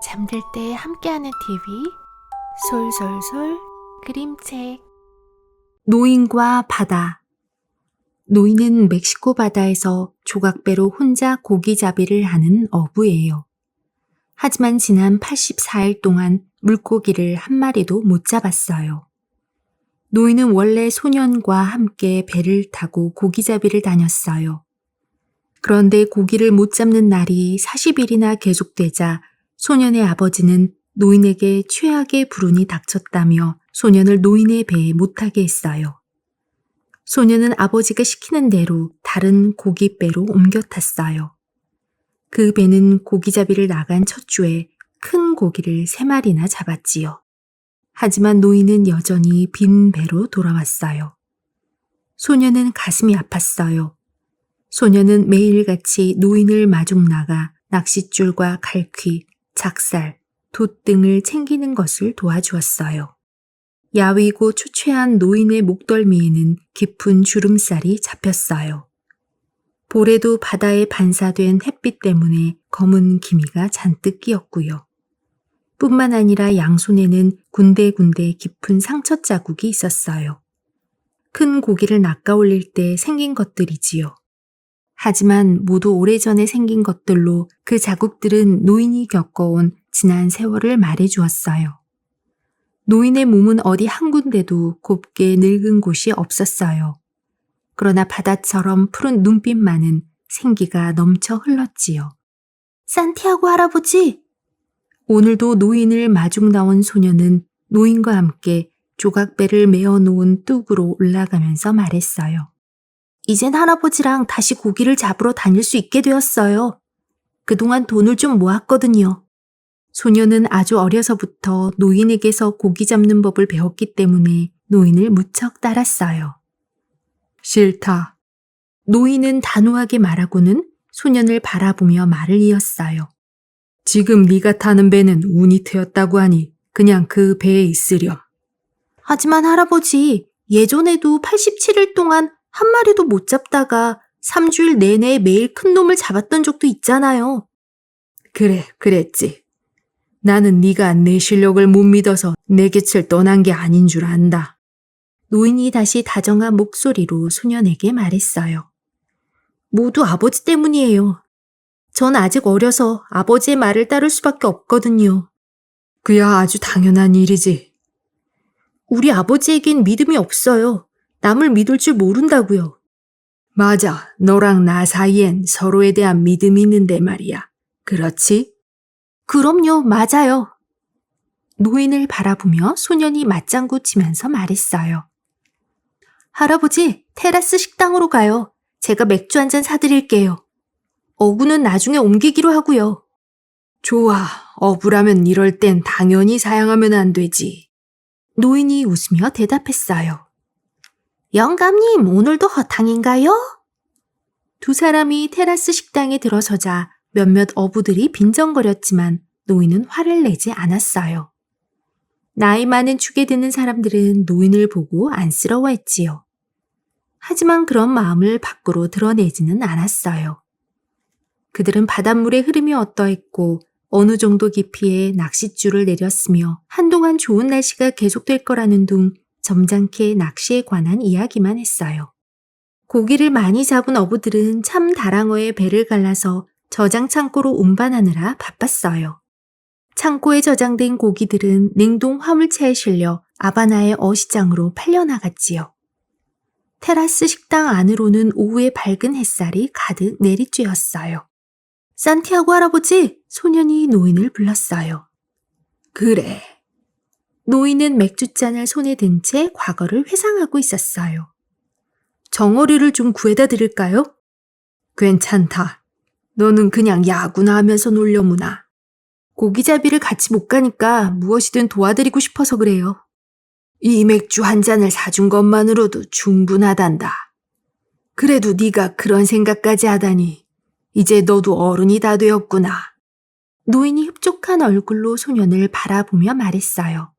잠들 때 함께하는 TV 솔솔솔 그림책. 노인과 바다. 노인은 멕시코 바다에서 조각배로 혼자 고기잡이를 하는 어부예요. 하지만 지난 84일 동안 물고기를 한 마리도 못 잡았어요. 노인은 원래 소년과 함께 배를 타고 고기잡이를 다녔어요. 그런데 고기를 못 잡는 날이 40일이나 계속되자 소년의 아버지는 노인에게 최악의 불운이 닥쳤다며 소년을 노인의 배에 못 타게 했어요. 소년은 아버지가 시키는 대로 다른 고깃배로 옮겨 탔어요. 그 배는 고기잡이를 나간 첫 주에 큰 고기를 3마리나 잡았지요. 하지만 노인은 여전히 빈 배로 돌아왔어요. 소년은 가슴이 아팠어요. 소년은 매일같이 노인을 마중 나가 낚싯줄과 갈퀴, 작살, 돛 등을 챙기는 것을 도와주었어요. 야위고 초췌한 노인의 목덜미에는 깊은 주름살이 잡혔어요. 볼에도 바다에 반사된 햇빛 때문에 검은 기미가 잔뜩 끼었고요. 뿐만 아니라 양손에는 군데군데 깊은 상처 자국이 있었어요. 큰 고기를 낚아 올릴 때 생긴 것들이지요. 하지만 모두 오래전에 생긴 것들로 그 자국들은 노인이 겪어온 지난 세월을 말해주었어요. 노인의 몸은 어디 한 군데도 곱게 늙은 곳이 없었어요. 그러나 바다처럼 푸른 눈빛만은 생기가 넘쳐 흘렀지요. 산티아고 할아버지! 오늘도 노인을 마중 나온 소녀는 노인과 함께 조각배를 메어 놓은 뚝으로 올라가면서 말했어요. 이젠 할아버지랑 다시 고기를 잡으러 다닐 수 있게 되었어요. 그동안 돈을 좀 모았거든요. 소녀는 아주 어려서부터 노인에게서 고기 잡는 법을 배웠기 때문에 노인을 무척 따랐어요. 싫다. 노인은 단호하게 말하고는 소년을 바라보며 말을 이었어요. 지금 네가 타는 배는 운이 트였다고 하니 그냥 그 배에 있으렴. 하지만 할아버지, 예전에도 87일 동안 한 마리도 못 잡다가 3주일 내내 매일 큰 놈을 잡았던 적도 있잖아요. 그래, 그랬지. 나는 네가 내 실력을 못 믿어서 내 곁을 떠난 게 아닌 줄 안다. 노인이 다시 다정한 목소리로 소년에게 말했어요. 모두 아버지 때문이에요. 전 아직 어려서 아버지의 말을 따를 수밖에 없거든요. 그야 아주 당연한 일이지. 우리 아버지에겐 믿음이 없어요. 남을 믿을 줄 모른다고요. 맞아, 너랑 나 사이엔 서로에 대한 믿음이 있는데 말이야. 그렇지? 그럼요, 맞아요. 노인을 바라보며 소년이 맞장구 치면서 말했어요. 할아버지, 테라스 식당으로 가요. 제가 맥주 한 잔 사드릴게요. 어구는 나중에 옮기기로 하고요. 좋아, 어부라면 이럴 땐 당연히 사양하면 안 되지. 노인이 웃으며 대답했어요. 영감님, 오늘도 허탕인가요? 두 사람이 테라스 식당에 들어서자 몇몇 어부들이 빈정거렸지만 노인은 화를 내지 않았어요. 나이 많은 축에 드는 사람들은 노인을 보고 안쓰러워했지요. 하지만 그런 마음을 밖으로 드러내지는 않았어요. 그들은 바닷물의 흐름이 어떠했고 어느 정도 깊이에 낚싯줄을 내렸으며 한동안 좋은 날씨가 계속될 거라는 둥 점잖게 낚시에 관한 이야기만 했어요. 고기를 많이 잡은 어부들은 참 다랑어에 배를 갈라서 저장 창고로 운반하느라 바빴어요. 창고에 저장된 고기들은 냉동 화물차에 실려 아바나의 어시장으로 팔려나갔지요. 테라스 식당 안으로는 오후의 밝은 햇살이 가득 내리쬐었어요. 산티아고 할아버지, 소년이 노인을 불렀어요. 그래. 노인은 맥주잔을 손에 든 채 과거를 회상하고 있었어요. 정어리를 좀 구해다 드릴까요? 괜찮다. 너는 그냥 야구나 하면서 놀려무나. 고기잡이를 같이 못 가니까 무엇이든 도와드리고 싶어서 그래요. 이 맥주 한 잔을 사준 것만으로도 충분하단다. 그래도 네가 그런 생각까지 하다니 이제 너도 어른이 다 되었구나. 노인이 흡족한 얼굴로 소년을 바라보며 말했어요.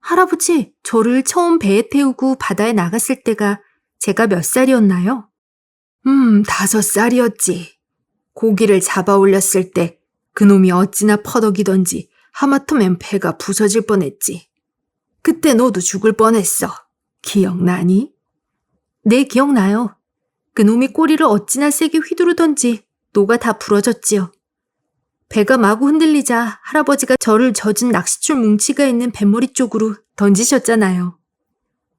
할아버지, 저를 처음 배에 태우고 바다에 나갔을 때가 제가 몇 살이었나요? 5살이었지. 고기를 잡아 올렸을 때 그놈이 어찌나 퍼덕이던지 하마터면 배가 부서질 뻔했지. 그때 너도 죽을 뻔했어. 기억나니? 네, 기억나요. 그놈이 꼬리를 어찌나 세게 휘두르던지 노가 다 부러졌지요. 배가 마구 흔들리자 할아버지가 저를 젖은 낚싯줄 뭉치가 있는 뱃머리 쪽으로 던지셨잖아요.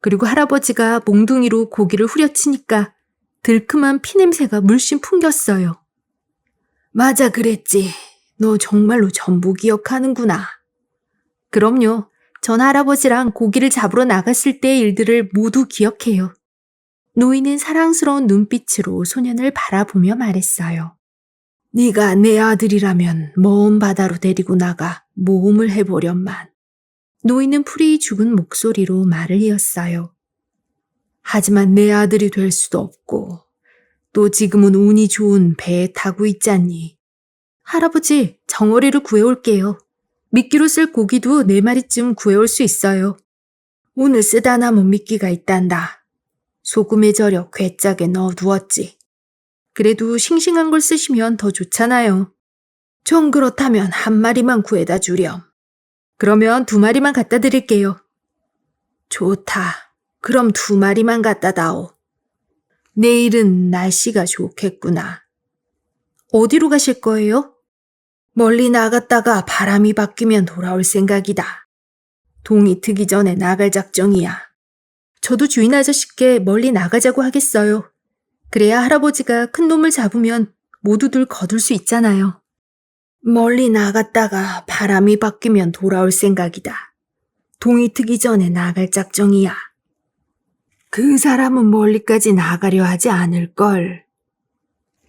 그리고 할아버지가 몽둥이로 고기를 후려치니까 들큼한 피냄새가 물씬 풍겼어요. 맞아, 그랬지. 너 정말로 전부 기억하는구나. 그럼요. 전 할아버지랑 고기를 잡으러 나갔을 때의 일들을 모두 기억해요. 노인은 사랑스러운 눈빛으로 소년을 바라보며 말했어요. 네가 내 아들이라면 먼 바다로 데리고 나가 모험을 해보련만. 노인은 풀이 죽은 목소리로 말을 이었어요. 하지만 내 아들이 될 수도 없고 또 지금은 운이 좋은 배에 타고 있잖니. 할아버지, 정어리를 구해올게요. 미끼로 쓸 고기도 4마리쯤 구해올 수 있어요. 오늘 쓰다 남은 미끼가 있단다. 소금에 절여 괴짝에 넣어두었지. 그래도 싱싱한 걸 쓰시면 더 좋잖아요. 좀 그렇다면 1마리만 구해다 주렴. 그러면 2마리만 갖다 드릴게요. 좋다. 그럼 2마리만 갖다 다오. 내일은 날씨가 좋겠구나. 어디로 가실 거예요? 멀리 나갔다가 바람이 바뀌면 돌아올 생각이다. 동이 트기 전에 나갈 작정이야. 저도 주인 아저씨께 멀리 나가자고 하겠어요. 그래야 할아버지가 큰 놈을 잡으면 모두들 거둘 수 있잖아요. 멀리 나갔다가 바람이 바뀌면 돌아올 생각이다. 동이 트기 전에 나갈 작정이야. 그 사람은 멀리까지 나가려 하지 않을걸.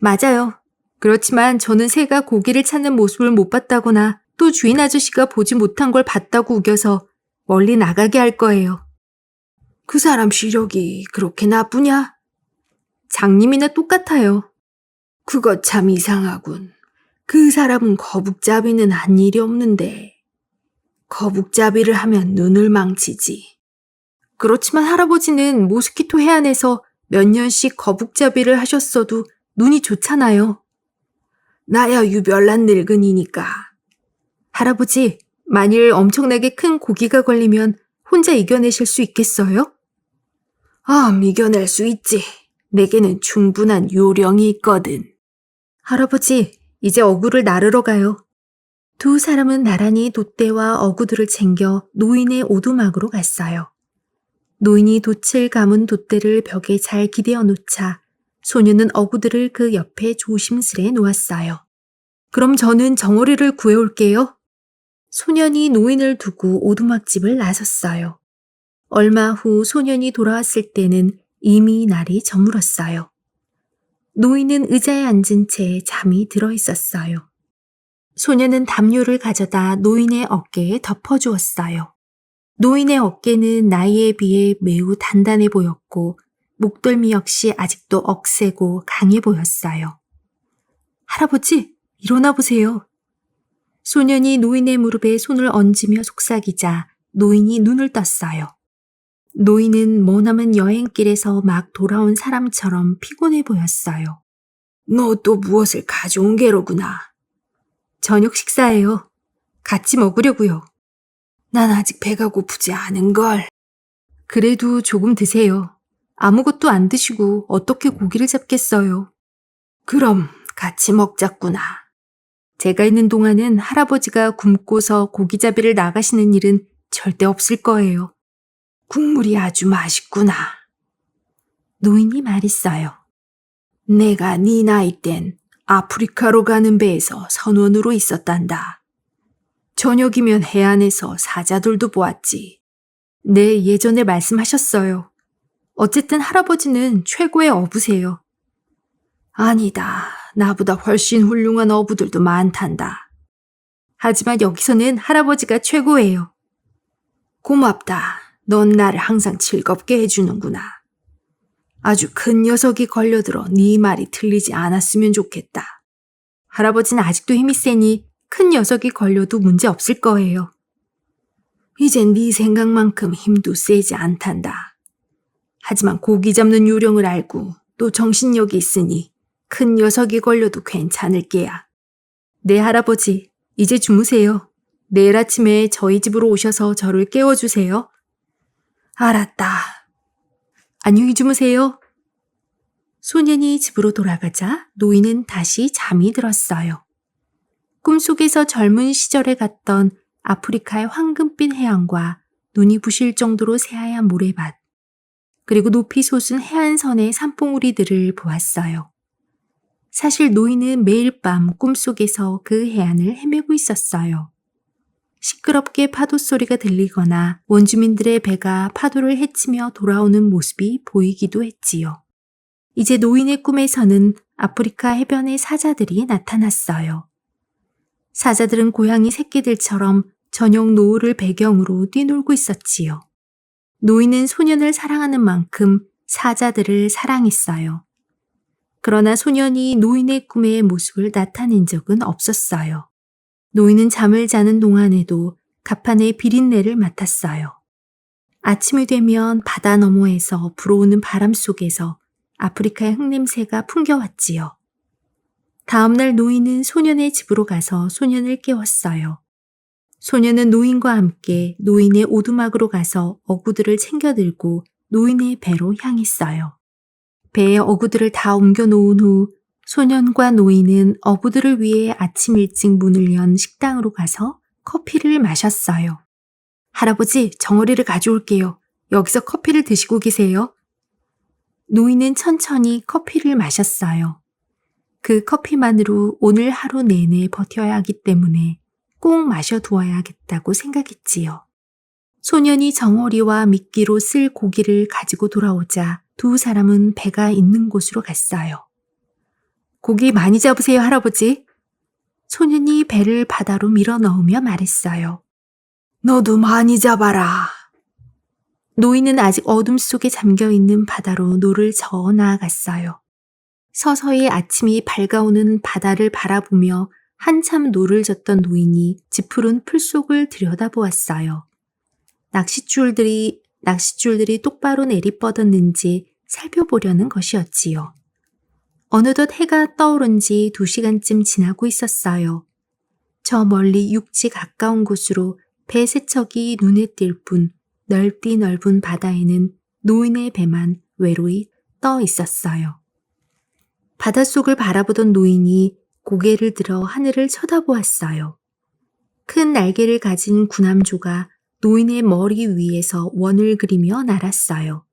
맞아요. 그렇지만 저는 새가 고기를 찾는 모습을 못 봤다거나 또 주인 아저씨가 보지 못한 걸 봤다고 우겨서 멀리 나가게 할 거예요. 그 사람 시력이 그렇게 나쁘냐? 장님이나 똑같아요. 그거 참 이상하군. 그 사람은 거북잡이는 한 일이 없는데. 거북잡이를 하면 눈을 망치지. 그렇지만 할아버지는 모스키토 해안에서 몇 년씩 거북잡이를 하셨어도 눈이 좋잖아요. 나야 유별난 늙은이니까. 할아버지, 만일 엄청나게 큰 고기가 걸리면 혼자 이겨내실 수 있겠어요? 이겨낼 수 있지. 내게는 충분한 요령이 있거든. 할아버지, 이제 어구를 나르러 가요. 2 사람은 나란히 돛대와 어구들을 챙겨 노인의 오두막으로 갔어요. 노인이 돛을 감은 돛대를 벽에 잘 기대어 놓자 소녀는 어구들을 그 옆에 조심스레 놓았어요. 그럼 저는 정어리를 구해올게요. 소년이 노인을 두고 오두막집을 나섰어요. 얼마 후 소년이 돌아왔을 때는 이미 날이 저물었어요. 노인은 의자에 앉은 채 잠이 들어 있었어요. 소년은 담요를 가져다 노인의 어깨에 덮어주었어요. 노인의 어깨는 나이에 비해 매우 단단해 보였고 목덜미 역시 아직도 억세고 강해 보였어요. 할아버지, 일어나 보세요. 소년이 노인의 무릎에 손을 얹으며 속삭이자 노인이 눈을 떴어요. 노인은 머나먼 여행길에서 막 돌아온 사람처럼 피곤해 보였어요. 너 또 무엇을 가져온 게로구나. 저녁 식사예요. 같이 먹으려고요. 난 아직 배가 고프지 않은걸. 그래도 조금 드세요. 아무것도 안 드시고 어떻게 고기를 잡겠어요. 그럼 같이 먹자꾸나. 제가 있는 동안은 할아버지가 굶고서 고기잡이를 나가시는 일은 절대 없을 거예요. 국물이 아주 맛있구나. 노인이 말했어요. 내가 네 나이 땐 아프리카로 가는 배에서 선원으로 있었단다. 저녁이면 해안에서 사자들도 보았지. 네, 예전에 말씀하셨어요. 어쨌든 할아버지는 최고의 어부세요. 아니다. 나보다 훨씬 훌륭한 어부들도 많단다. 하지만 여기서는 할아버지가 최고예요. 고맙다. 넌 나를 항상 즐겁게 해주는구나. 아주 큰 녀석이 걸려들어 네 말이 틀리지 않았으면 좋겠다. 할아버지는 아직도 힘이 세니 큰 녀석이 걸려도 문제 없을 거예요. 이젠 네 생각만큼 힘도 세지 않단다. 하지만 고기 잡는 요령을 알고 또 정신력이 있으니 큰 녀석이 걸려도 괜찮을 게야. 네, 할아버지, 이제 주무세요. 내일 아침에 저희 집으로 오셔서 저를 깨워주세요. 알았다. 안녕히 주무세요. 소년이 집으로 돌아가자 노인은 다시 잠이 들었어요. 꿈속에서 젊은 시절에 갔던 아프리카의 황금빛 해안과 눈이 부실 정도로 새하얀 모래밭, 그리고 높이 솟은 해안선의 산봉우리들을 보았어요. 사실 노인은 매일 밤 꿈속에서 그 해안을 헤매고 있었어요. 시끄럽게 파도 소리가 들리거나 원주민들의 배가 파도를 헤치며 돌아오는 모습이 보이기도 했지요. 이제 노인의 꿈에서는 아프리카 해변의 사자들이 나타났어요. 사자들은 고양이 새끼들처럼 저녁 노을을 배경으로 뛰놀고 있었지요. 노인은 소년을 사랑하는 만큼 사자들을 사랑했어요. 그러나 소년이 노인의 꿈의 모습을 나타낸 적은 없었어요. 노인은 잠을 자는 동안에도 갑판의 비린내를 맡았어요. 아침이 되면 바다 너머에서 불어오는 바람 속에서 아프리카의 흙냄새가 풍겨왔지요. 다음날 노인은 소년의 집으로 가서 소년을 깨웠어요. 소년은 노인과 함께 노인의 오두막으로 가서 어구들을 챙겨 들고 노인의 배로 향했어요. 배에 어구들을 다 옮겨 놓은 후 소년과 노인은 어부들을 위해 아침 일찍 문을 연 식당으로 가서 커피를 마셨어요. 할아버지, 정어리를 가져올게요. 여기서 커피를 드시고 계세요. 노인은 천천히 커피를 마셨어요. 그 커피만으로 오늘 하루 내내 버텨야 하기 때문에 꼭 마셔두어야겠다고 생각했지요. 소년이 정어리와 미끼로 쓸 고기를 가지고 돌아오자 두 사람은 배가 있는 곳으로 갔어요. 고기 많이 잡으세요, 할아버지. 소년이 배를 바다로 밀어 넣으며 말했어요. 너도 많이 잡아라. 노인은 아직 어둠 속에 잠겨있는 바다로 노를 저어 나아갔어요. 서서히 아침이 밝아오는 바다를 바라보며 한참 노를 젓던 노인이 짙푸른 풀 속을 들여다보았어요. 낚싯줄들이 똑바로 내리뻗었는지 살펴보려는 것이었지요. 어느덧 해가 떠오른 지 2시간쯤 지나고 있었어요. 저 멀리 육지 가까운 곳으로 배 세척이 눈에 띌 뿐 넓디 넓은 바다에는 노인의 배만 외로이 떠 있었어요. 바닷속을 바라보던 노인이 고개를 들어 하늘을 쳐다보았어요. 큰 날개를 가진 구남조가 노인의 머리 위에서 원을 그리며 날았어요.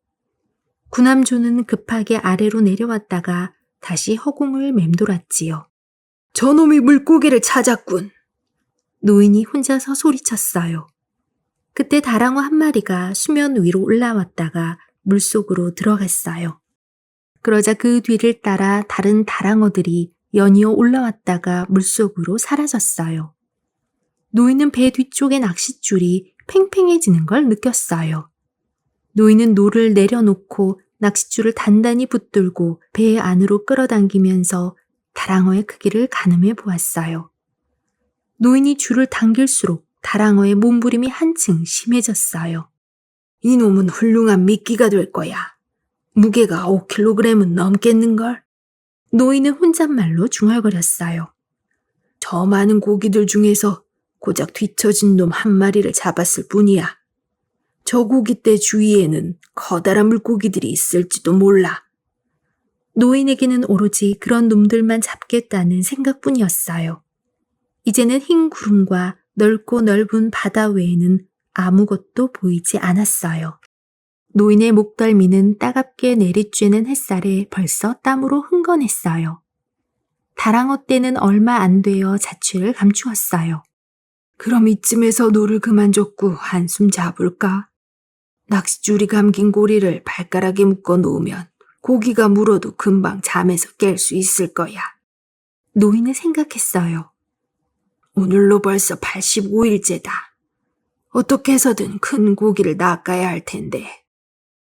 구남조는 급하게 아래로 내려왔다가 다시 허공을 맴돌았지요. 저놈이 물고기를 찾았군. 노인이 혼자서 소리쳤어요. 그때 다랑어 한 마리가 수면 위로 올라왔다가 물속으로 들어갔어요. 그러자 그 뒤를 따라 다른 다랑어들이 연이어 올라왔다가 물속으로 사라졌어요. 노인은 배 뒤쪽의 낚싯줄이 팽팽해지는 걸 느꼈어요. 노인은 노를 내려놓고 낚싯줄을 단단히 붙들고 배 안으로 끌어당기면서 다랑어의 크기를 가늠해 보았어요. 노인이 줄을 당길수록 다랑어의 몸부림이 한층 심해졌어요. 이놈은 훌륭한 미끼가 될 거야. 무게가 5kg은 넘겠는걸? 노인은 혼잣말로 중얼거렸어요. 저 많은 고기들 중에서 고작 뒤처진 놈 한 마리를 잡았을 뿐이야. 저 고깃대 주위에는 커다란 물고기들이 있을지도 몰라. 노인에게는 오로지 그런 놈들만 잡겠다는 생각뿐이었어요. 이제는 흰 구름과 넓고 넓은 바다 외에는 아무것도 보이지 않았어요. 노인의 목덜미는 따갑게 내리쬐는 햇살에 벌써 땀으로 흥건했어요. 다랑어 떼는 얼마 안 되어 자취를 감추었어요. 그럼 이쯤에서 노를 그만 젓고 한숨 잡을까? 낚싯줄이 감긴 고리를 발가락에 묶어 놓으면 고기가 물어도 금방 잠에서 깰 수 있을 거야. 노인은 생각했어요. 오늘로 벌써 85일째다. 어떻게 해서든 큰 고기를 낚아야 할 텐데.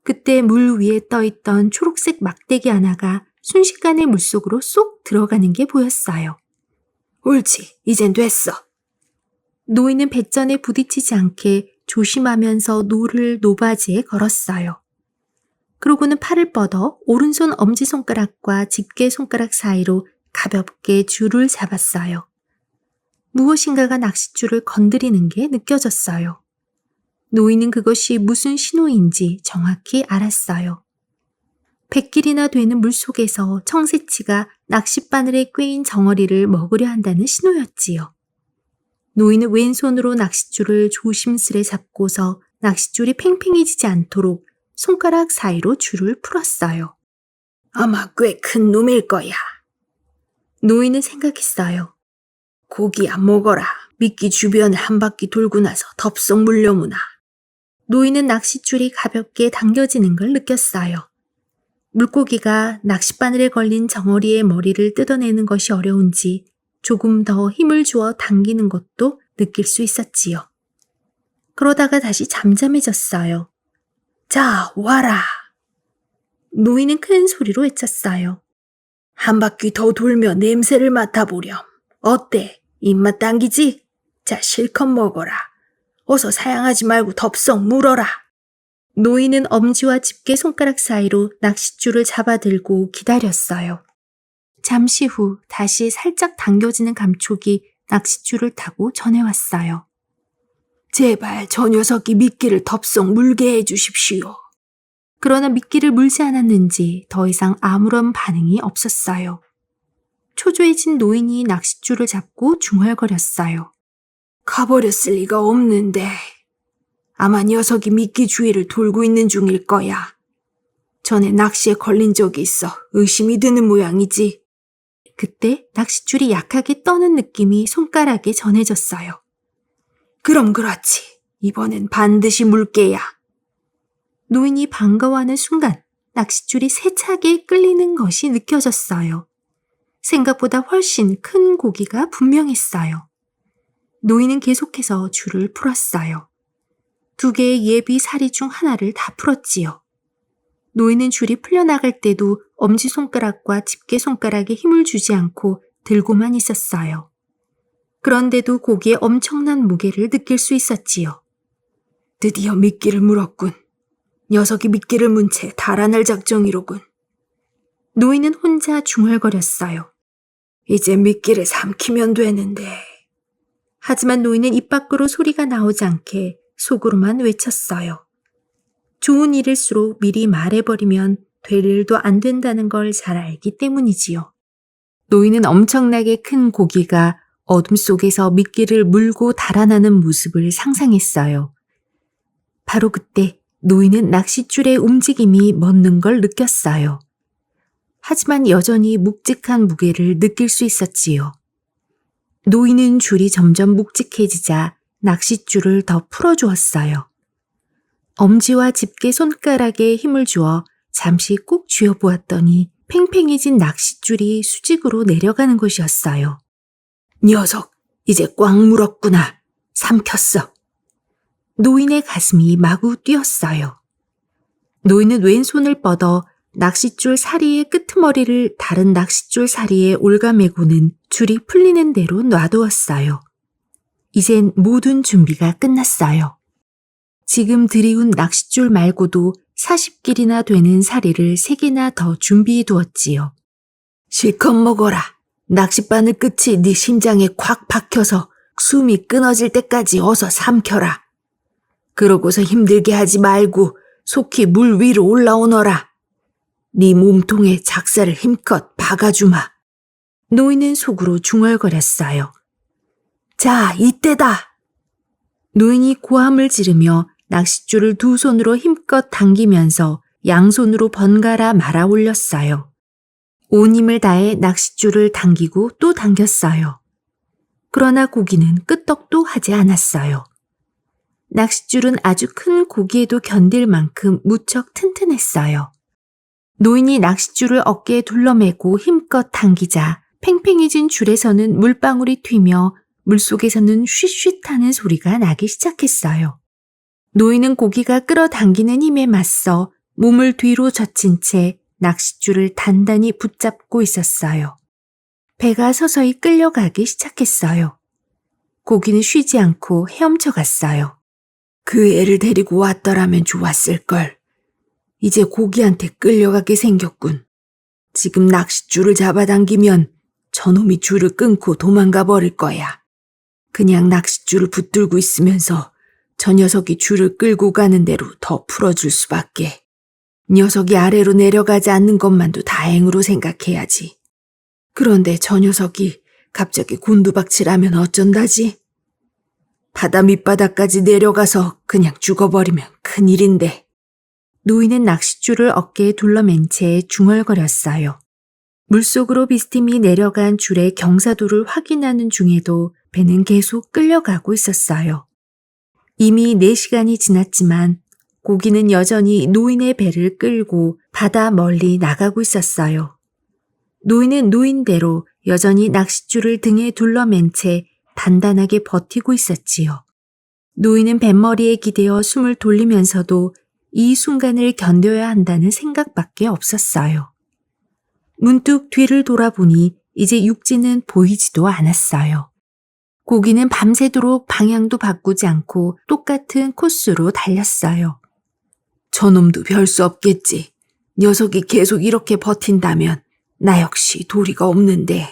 그때 물 위에 떠있던 초록색 막대기 하나가 순식간에 물속으로 쏙 들어가는 게 보였어요. 옳지, 이젠 됐어. 노인은 배전에 부딪히지 않게 조심하면서 노를 노바지에 걸었어요. 그러고는 팔을 뻗어 오른손 엄지손가락과 집게손가락 사이로 가볍게 줄을 잡았어요. 무엇인가가 낚싯줄을 건드리는 게 느껴졌어요. 노인은 그것이 무슨 신호인지 정확히 알았어요. 100길이나 되는 물속에서 청새치가 낚싯바늘에 꿰인 정어리를 먹으려 한다는 신호였지요. 노인은 왼손으로 낚싯줄을 조심스레 잡고서 낚싯줄이 팽팽해지지 않도록 손가락 사이로 줄을 풀었어요. 아마 꽤 큰 놈일 거야. 노인은 생각했어요. 고기야 먹어라. 미끼 주변을 한 바퀴 돌고 나서 덥석 물려무나. 노인은 낚싯줄이 가볍게 당겨지는 걸 느꼈어요. 물고기가 낚싯바늘에 걸린 정어리의 머리를 뜯어내는 것이 어려운지 조금 더 힘을 주어 당기는 것도 느낄 수 있었지요. 그러다가 다시 잠잠해졌어요. 자, 와라. 노인은 큰 소리로 외쳤어요. 한 바퀴 더 돌며 냄새를 맡아보렴. 어때? 입맛 당기지? 자, 실컷 먹어라. 어서 사양하지 말고 덥석 물어라. 노인은 엄지와 집게 손가락 사이로 낚싯줄을 잡아들고 기다렸어요. 잠시 후 다시 살짝 당겨지는 감촉이 낚싯줄을 타고 전해왔어요. 제발 저 녀석이 미끼를 덥석 물게 해주십시오. 그러나 미끼를 물지 않았는지 더 이상 아무런 반응이 없었어요. 초조해진 노인이 낚싯줄을 잡고 중얼거렸어요. 가버렸을 리가 없는데 아마 녀석이 미끼 주위를 돌고 있는 중일 거야. 전에 낚시에 걸린 적이 있어 의심이 드는 모양이지. 그때 낚싯줄이 약하게 떠는 느낌이 손가락에 전해졌어요. 그럼 그렇지. 이번엔 반드시 물게야. 노인이 반가워하는 순간 낚싯줄이 세차게 끌리는 것이 느껴졌어요. 생각보다 훨씬 큰 고기가 분명했어요. 노인은 계속해서 줄을 풀었어요. 2개의 예비 사리 중 하나를 다 풀었지요. 노인은 줄이 풀려나갈 때도 엄지손가락과 집게손가락에 힘을 주지 않고 들고만 있었어요. 그런데도 고기의 엄청난 무게를 느낄 수 있었지요. 드디어 미끼를 물었군. 녀석이 미끼를 문 채 달아날 작정이로군. 노인은 혼자 중얼거렸어요. 이제 미끼를 삼키면 되는데. 하지만 노인은 입 밖으로 소리가 나오지 않게 속으로만 외쳤어요. 좋은 일일수록 미리 말해버리면 될 일도 안 된다는 걸 잘 알기 때문이지요. 노인은 엄청나게 큰 고기가 어둠 속에서 미끼를 물고 달아나는 모습을 상상했어요. 바로 그때 노인은 낚싯줄의 움직임이 멎는 걸 느꼈어요. 하지만 여전히 묵직한 무게를 느낄 수 있었지요. 노인은 줄이 점점 묵직해지자 낚싯줄을 더 풀어주었어요. 엄지와 집게 손가락에 힘을 주어 잠시 꾹 쥐어보았더니 팽팽해진 낚싯줄이 수직으로 내려가는 것이었어요. 녀석, 이제 꽉 물었구나. 삼켰어. 노인의 가슴이 마구 뛰었어요. 노인은 왼손을 뻗어 낚싯줄 사리의 끄트머리를 다른 낚싯줄 사리에 올가매고는 줄이 풀리는 대로 놔두었어요. 이젠 모든 준비가 끝났어요. 지금 들이운 낚싯줄 말고도 40길이나 되는 사리를 3개나 더 준비해 두었지요. 실컷 먹어라. 낚싯바늘 끝이 네 심장에 콱 박혀서 숨이 끊어질 때까지 어서 삼켜라. 그러고서 힘들게 하지 말고 속히 물 위로 올라오너라. 네 몸통에 작사를 힘껏 박아주마. 노인은 속으로 중얼거렸어요. 자, 이때다. 노인이 고함을 지르며 낚싯줄을 2손으로 힘껏 당기면서 양손으로 번갈아 말아 올렸어요. 온 힘을 다해 낚싯줄을 당기고 또 당겼어요. 그러나 고기는 끄떡도 하지 않았어요. 낚싯줄은 아주 큰 고기에도 견딜 만큼 무척 튼튼했어요. 노인이 낚싯줄을 어깨에 둘러매고 힘껏 당기자 팽팽해진 줄에서는 물방울이 튀며 물속에서는 쉿쉿하는 소리가 나기 시작했어요. 노인은 고기가 끌어당기는 힘에 맞서 몸을 뒤로 젖힌 채 낚싯줄을 단단히 붙잡고 있었어요. 배가 서서히 끌려가기 시작했어요. 고기는 쉬지 않고 헤엄쳐 갔어요. 그 애를 데리고 왔더라면 좋았을걸. 이제 고기한테 끌려가게 생겼군. 지금 낚싯줄을 잡아당기면 저놈이 줄을 끊고 도망가 버릴 거야. 그냥 낚싯줄을 붙들고 있으면서 저 녀석이 줄을 끌고 가는 대로 더 풀어줄 수밖에. 녀석이 아래로 내려가지 않는 것만도 다행으로 생각해야지. 그런데 저 녀석이 갑자기 곤두박질하면 어쩐다지? 바다 밑바닥까지 내려가서 그냥 죽어버리면 큰일인데. 노인은 낚싯줄을 어깨에 둘러맨 채 중얼거렸어요. 물속으로 비스듬히 내려간 줄의 경사도를 확인하는 중에도 배는 계속 끌려가고 있었어요. 이미 4시간이 지났지만 고기는 여전히 노인의 배를 끌고 바다 멀리 나가고 있었어요. 노인은 노인대로 여전히 낚싯줄을 등에 둘러맨 채 단단하게 버티고 있었지요. 노인은 뱃머리에 기대어 숨을 돌리면서도 이 순간을 견뎌야 한다는 생각밖에 없었어요. 문득 뒤를 돌아보니 이제 육지는 보이지도 않았어요. 고기는 밤새도록 방향도 바꾸지 않고 똑같은 코스로 달렸어요. 저놈도 별 수 없겠지. 녀석이 계속 이렇게 버틴다면 나 역시 도리가 없는데.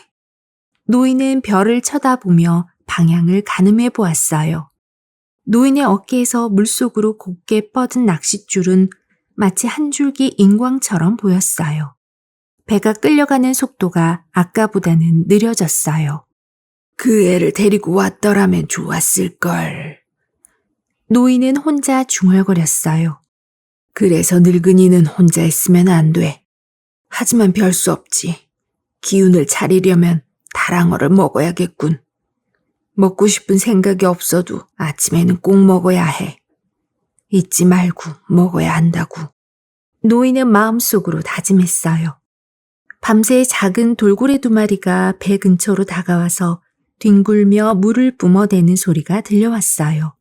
노인은 별을 쳐다보며 방향을 가늠해 보았어요. 노인의 어깨에서 물속으로 곱게 뻗은 낚싯줄은 마치 한 줄기 인광처럼 보였어요. 배가 끌려가는 속도가 아까보다는 느려졌어요. 그 애를 데리고 왔더라면 좋았을걸. 노인은 혼자 중얼거렸어요. 그래서 늙은이는 혼자 있으면 안 돼. 하지만 별 수 없지. 기운을 차리려면 다랑어를 먹어야겠군. 먹고 싶은 생각이 없어도 아침에는 꼭 먹어야 해. 잊지 말고 먹어야 한다고. 노인은 마음속으로 다짐했어요. 밤새 작은 돌고래 2마리가 배 근처로 다가와서 뒹굴며 물을 뿜어대는 소리가 들려왔어요.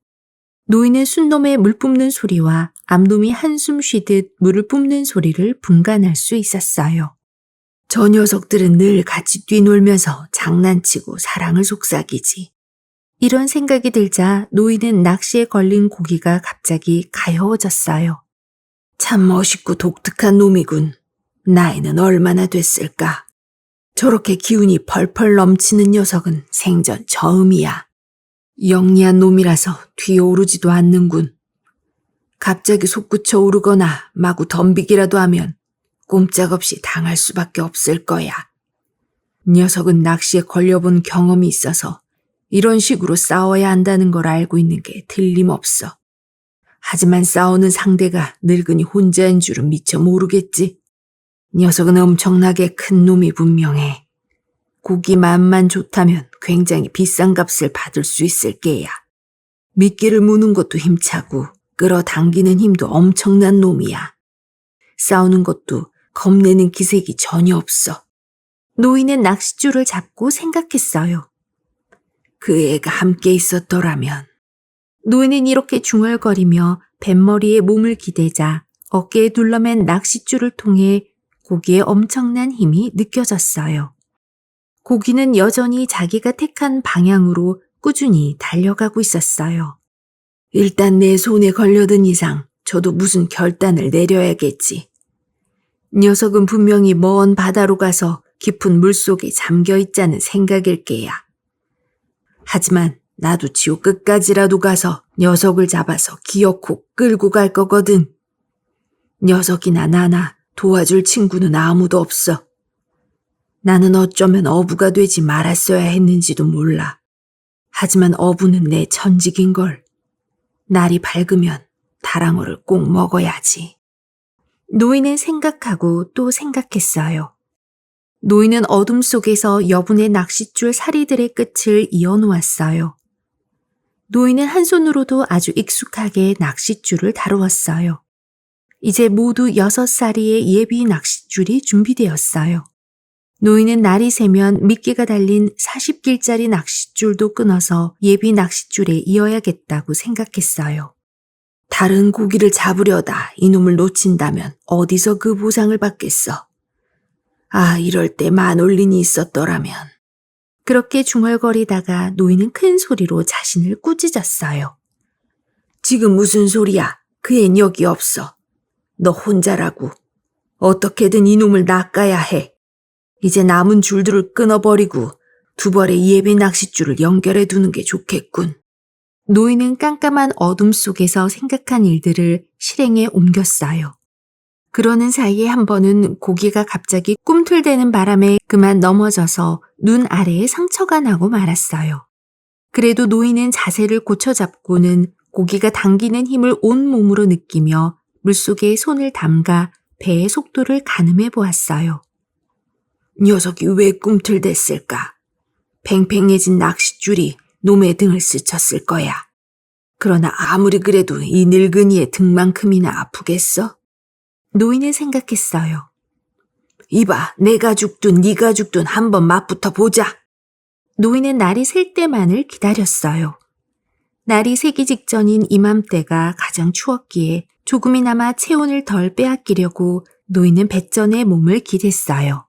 노인은 순놈의 물 뿜는 소리와 암놈이 한숨 쉬듯 물을 뿜는 소리를 분간할 수 있었어요. 저 녀석들은 늘 같이 뛰놀면서 장난치고 사랑을 속삭이지. 이런 생각이 들자 노인은 낚시에 걸린 고기가 갑자기 가여워졌어요. 참 멋있고 독특한 놈이군. 나이는 얼마나 됐을까? 저렇게 기운이 펄펄 넘치는 녀석은 생전 처음이야. 영리한 놈이라서 뒤오르지도 않는군. 갑자기 솟구쳐 오르거나 마구 덤비기라도 하면 꼼짝없이 당할 수밖에 없을 거야. 녀석은 낚시에 걸려본 경험이 있어서 이런 식으로 싸워야 한다는 걸 알고 있는 게 틀림없어. 하지만 싸우는 상대가 늙은이 혼자인 줄은 미처 모르겠지. 녀석은 엄청나게 큰 놈이 분명해. 고기 맛만 좋다면 굉장히 비싼 값을 받을 수 있을 게야. 미끼를 무는 것도 힘차고 끌어당기는 힘도 엄청난 놈이야. 싸우는 것도 겁내는 기색이 전혀 없어. 노인은 낚싯줄을 잡고 생각했어요. 그 애가 함께 있었더라면. 노인은 이렇게 중얼거리며 뱃머리에 몸을 기대자 어깨에 둘러맨 낚싯줄을 통해 고기의 엄청난 힘이 느껴졌어요. 고기는 여전히 자기가 택한 방향으로 꾸준히 달려가고 있었어요. 일단 내 손에 걸려든 이상 저도 무슨 결단을 내려야겠지. 녀석은 분명히 먼 바다로 가서 깊은 물속에 잠겨 있자는 생각일 게야. 하지만 나도 지옥 끝까지라도 가서 녀석을 잡아서 기어코 끌고 갈 거거든. 녀석이나 나나 도와줄 친구는 아무도 없어. 나는 어쩌면 어부가 되지 말았어야 했는지도 몰라. 하지만 어부는 내 천직인걸. 날이 밝으면 다랑어를 꼭 먹어야지. 노인은 생각하고 또 생각했어요. 노인은 어둠 속에서 여분의 낚싯줄 사리들의 끝을 이어놓았어요. 노인은 한 손으로도 아주 익숙하게 낚싯줄을 다루었어요. 이제 모두 6사리의 예비 낚싯줄이 준비되었어요. 노인은 날이 새면 미끼가 달린 40길짜리 낚싯줄도 끊어서 예비 낚싯줄에 이어야겠다고 생각했어요. 다른 고기를 잡으려다 이놈을 놓친다면 어디서 그 보상을 받겠어. 아, 이럴 때 만올린이 있었더라면. 그렇게 중얼거리다가 노인은 큰 소리로 자신을 꾸짖었어요. 지금 무슨 소리야? 그 앤 여기 없어. 너 혼자라고. 어떻게든 이놈을 낚아야 해. 이제 남은 줄들을 끊어버리고 두 벌의 예비 낚싯줄을 연결해 두는 게 좋겠군. 노인은 깜깜한 어둠 속에서 생각한 일들을 실행에 옮겼어요. 그러는 사이에 한 번은 고기가 갑자기 꿈틀대는 바람에 그만 넘어져서 눈 아래에 상처가 나고 말았어요. 그래도 노인은 자세를 고쳐잡고는 고기가 당기는 힘을 온몸으로 느끼며 물속에 손을 담가 배의 속도를 가늠해 보았어요. 녀석이 왜 꿈틀댔을까? 팽팽해진 낚싯줄이 놈의 등을 스쳤을 거야. 그러나 아무리 그래도 이 늙은이의 등만큼이나 아프겠어? 노인은 생각했어요. 이봐, 내가 죽든 네가 죽든 한번 맞붙어 보자. 노인은 날이 셀 때만을 기다렸어요. 날이 새기 직전인 이맘때가 가장 추웠기에 조금이나마 체온을 덜 빼앗기려고 노인은 배전에 몸을 기댔어요.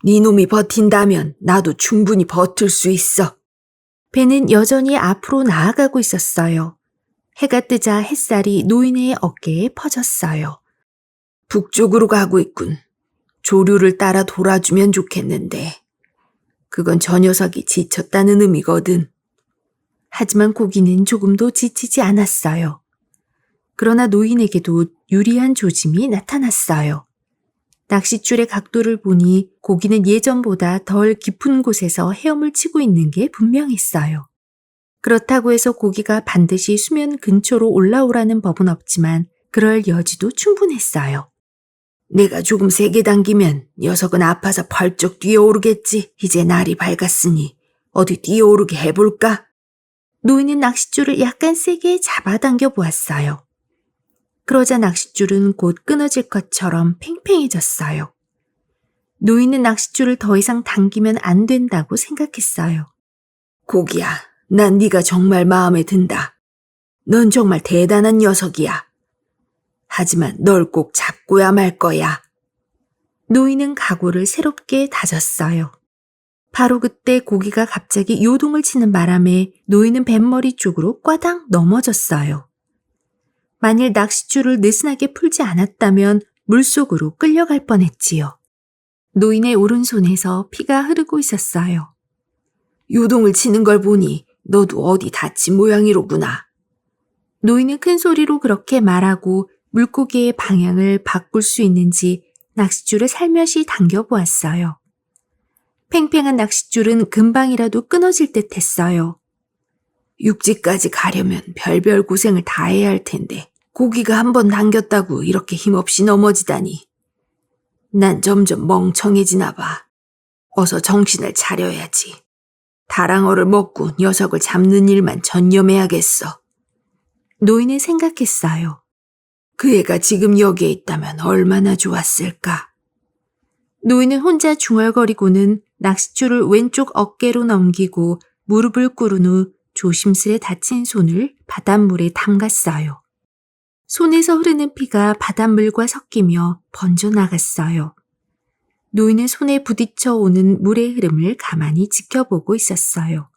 네 놈이 버틴다면 나도 충분히 버틸 수 있어. 배는 여전히 앞으로 나아가고 있었어요. 해가 뜨자 햇살이 노인의 어깨에 퍼졌어요. 북쪽으로 가고 있군. 조류를 따라 돌아주면 좋겠는데. 그건 저 녀석이 지쳤다는 의미거든. 하지만 고기는 조금도 지치지 않았어요. 그러나 노인에게도 유리한 조짐이 나타났어요. 낚싯줄의 각도를 보니 고기는 예전보다 덜 깊은 곳에서 헤엄을 치고 있는 게 분명했어요. 그렇다고 해서 고기가 반드시 수면 근처로 올라오라는 법은 없지만 그럴 여지도 충분했어요. 내가 조금 세게 당기면 녀석은 아파서 펄쩍 뛰어오르겠지. 이제 날이 밝았으니 어디 뛰어오르게 해볼까? 노인은 낚싯줄을 약간 세게 잡아당겨 보았어요. 그러자 낚싯줄은 곧 끊어질 것처럼 팽팽해졌어요. 노인은 낚싯줄을 더 이상 당기면 안 된다고 생각했어요. 고기야, 난 네가 정말 마음에 든다. 넌 정말 대단한 녀석이야. 하지만 널 꼭 잡고야 말 거야. 노인은 각오를 새롭게 다졌어요. 바로 그때 고기가 갑자기 요동을 치는 바람에 노인은 뱃머리 쪽으로 꽈당 넘어졌어요. 만일 낚싯줄을 느슨하게 풀지 않았다면 물속으로 끌려갈 뻔했지요. 노인의 오른손에서 피가 흐르고 있었어요. 요동을 치는 걸 보니 너도 어디 다친 모양이로구나. 노인은 큰 소리로 그렇게 말하고 물고기의 방향을 바꿀 수 있는지 낚싯줄을 살며시 당겨보았어요. 팽팽한 낚싯줄은 금방이라도 끊어질 듯 했어요. 육지까지 가려면 별별 고생을 다 해야 할 텐데 고기가 한 번 당겼다고 이렇게 힘없이 넘어지다니. 난 점점 멍청해지나 봐. 어서 정신을 차려야지. 다랑어를 먹고 녀석을 잡는 일만 전념해야겠어. 노인은 생각했어요. 그 애가 지금 여기에 있다면 얼마나 좋았을까. 노인은 혼자 중얼거리고는 낚싯줄을 왼쪽 어깨로 넘기고 무릎을 꿇은 후 조심스레 다친 손을 바닷물에 담갔어요. 손에서 흐르는 피가 바닷물과 섞이며 번져 나갔어요. 노인은 손에 부딪혀 오는 물의 흐름을 가만히 지켜보고 있었어요.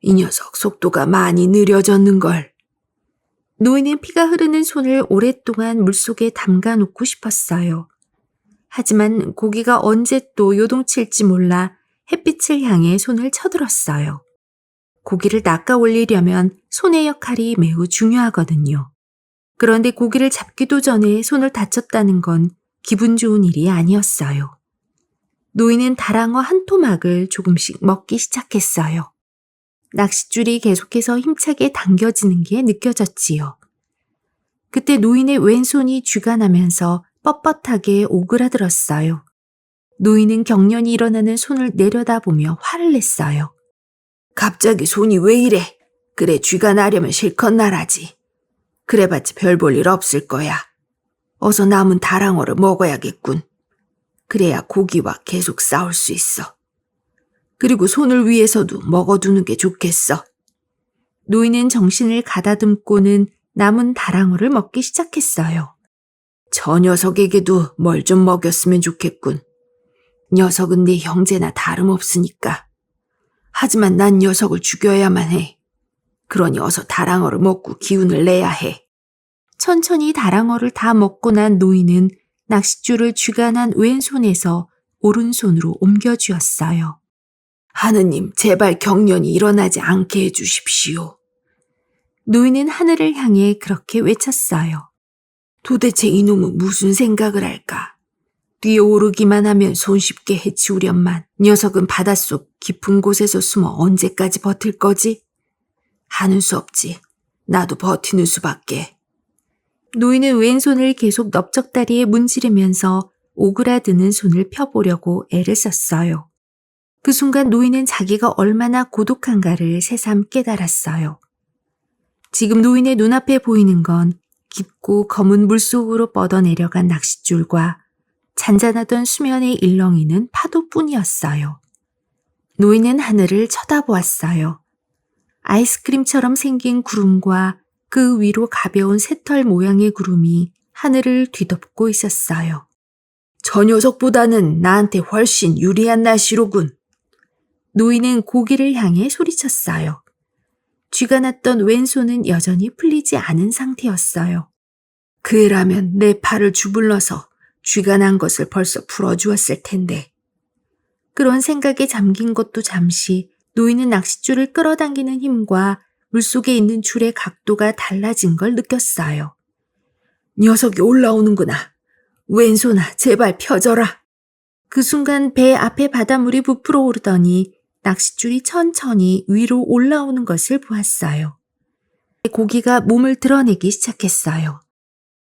이 녀석 속도가 많이 느려졌는걸. 노인은 피가 흐르는 손을 오랫동안 물속에 담가 놓고 싶었어요. 하지만 고기가 언제 또 요동칠지 몰라 햇빛을 향해 손을 쳐들었어요. 고기를 낚아 올리려면 손의 역할이 매우 중요하거든요. 그런데 고기를 잡기도 전에 손을 다쳤다는 건 기분 좋은 일이 아니었어요. 노인은 다랑어 한 토막을 조금씩 먹기 시작했어요. 낚싯줄이 계속해서 힘차게 당겨지는 게 느껴졌지요. 그때 노인의 왼손이 쥐가 나면서 뻣뻣하게 오그라들었어요. 노인은 경련이 일어나는 손을 내려다보며 화를 냈어요. 갑자기 손이 왜 이래? 그래 쥐가 나려면 실컷 나라지. 그래봤자 별 볼 일 없을 거야. 어서 남은 다랑어를 먹어야겠군. 그래야 고기와 계속 싸울 수 있어. 그리고 손을 위해서도 먹어두는 게 좋겠어. 노인은 정신을 가다듬고는 남은 다랑어를 먹기 시작했어요. 저 녀석에게도 뭘 좀 먹였으면 좋겠군. 녀석은 네 형제나 다름없으니까. 하지만 난 녀석을 죽여야만 해. 그러니 어서 다랑어를 먹고 기운을 내야 해. 천천히 다랑어를 다 먹고 난 노인은 낚싯줄을 쥐가 난 왼손에서 오른손으로 옮겨주었어요. 하느님, 제발 경련이 일어나지 않게 해주십시오. 노인은 하늘을 향해 그렇게 외쳤어요. 도대체 이놈은 무슨 생각을 할까? 뛰어오르기만 하면 손쉽게 해치우련만 녀석은 바닷속 깊은 곳에서 숨어 언제까지 버틸 거지? 하는 수 없지. 나도 버티는 수밖에. 노인은 왼손을 계속 넓적다리에 문지르면서 오그라드는 손을 펴보려고 애를 썼어요. 그 순간 노인은 자기가 얼마나 고독한가를 새삼 깨달았어요. 지금 노인의 눈앞에 보이는 건 깊고 검은 물속으로 뻗어내려간 낚싯줄과 잔잔하던 수면에 일렁이는 파도뿐이었어요. 노인은 하늘을 쳐다보았어요. 아이스크림처럼 생긴 구름과 그 위로 가벼운 새털 모양의 구름이 하늘을 뒤덮고 있었어요. 저 녀석보다는 나한테 훨씬 유리한 날씨로군. 노인은 고기를 향해 소리쳤어요. 쥐가 났던 왼손은 여전히 풀리지 않은 상태였어요. 그 애라면 내 팔을 주불러서 쥐가 난 것을 벌써 풀어주었을 텐데. 그런 생각에 잠긴 것도 잠시 노인은 낚싯줄을 끌어당기는 힘과 물속에 있는 줄의 각도가 달라진 걸 느꼈어요. 녀석이 올라오는구나. 왼손아, 제발 펴져라. 그 순간 배 앞에 바닷물이 부풀어 오르더니 낚싯줄이 천천히 위로 올라오는 것을 보았어요. 고기가 몸을 드러내기 시작했어요.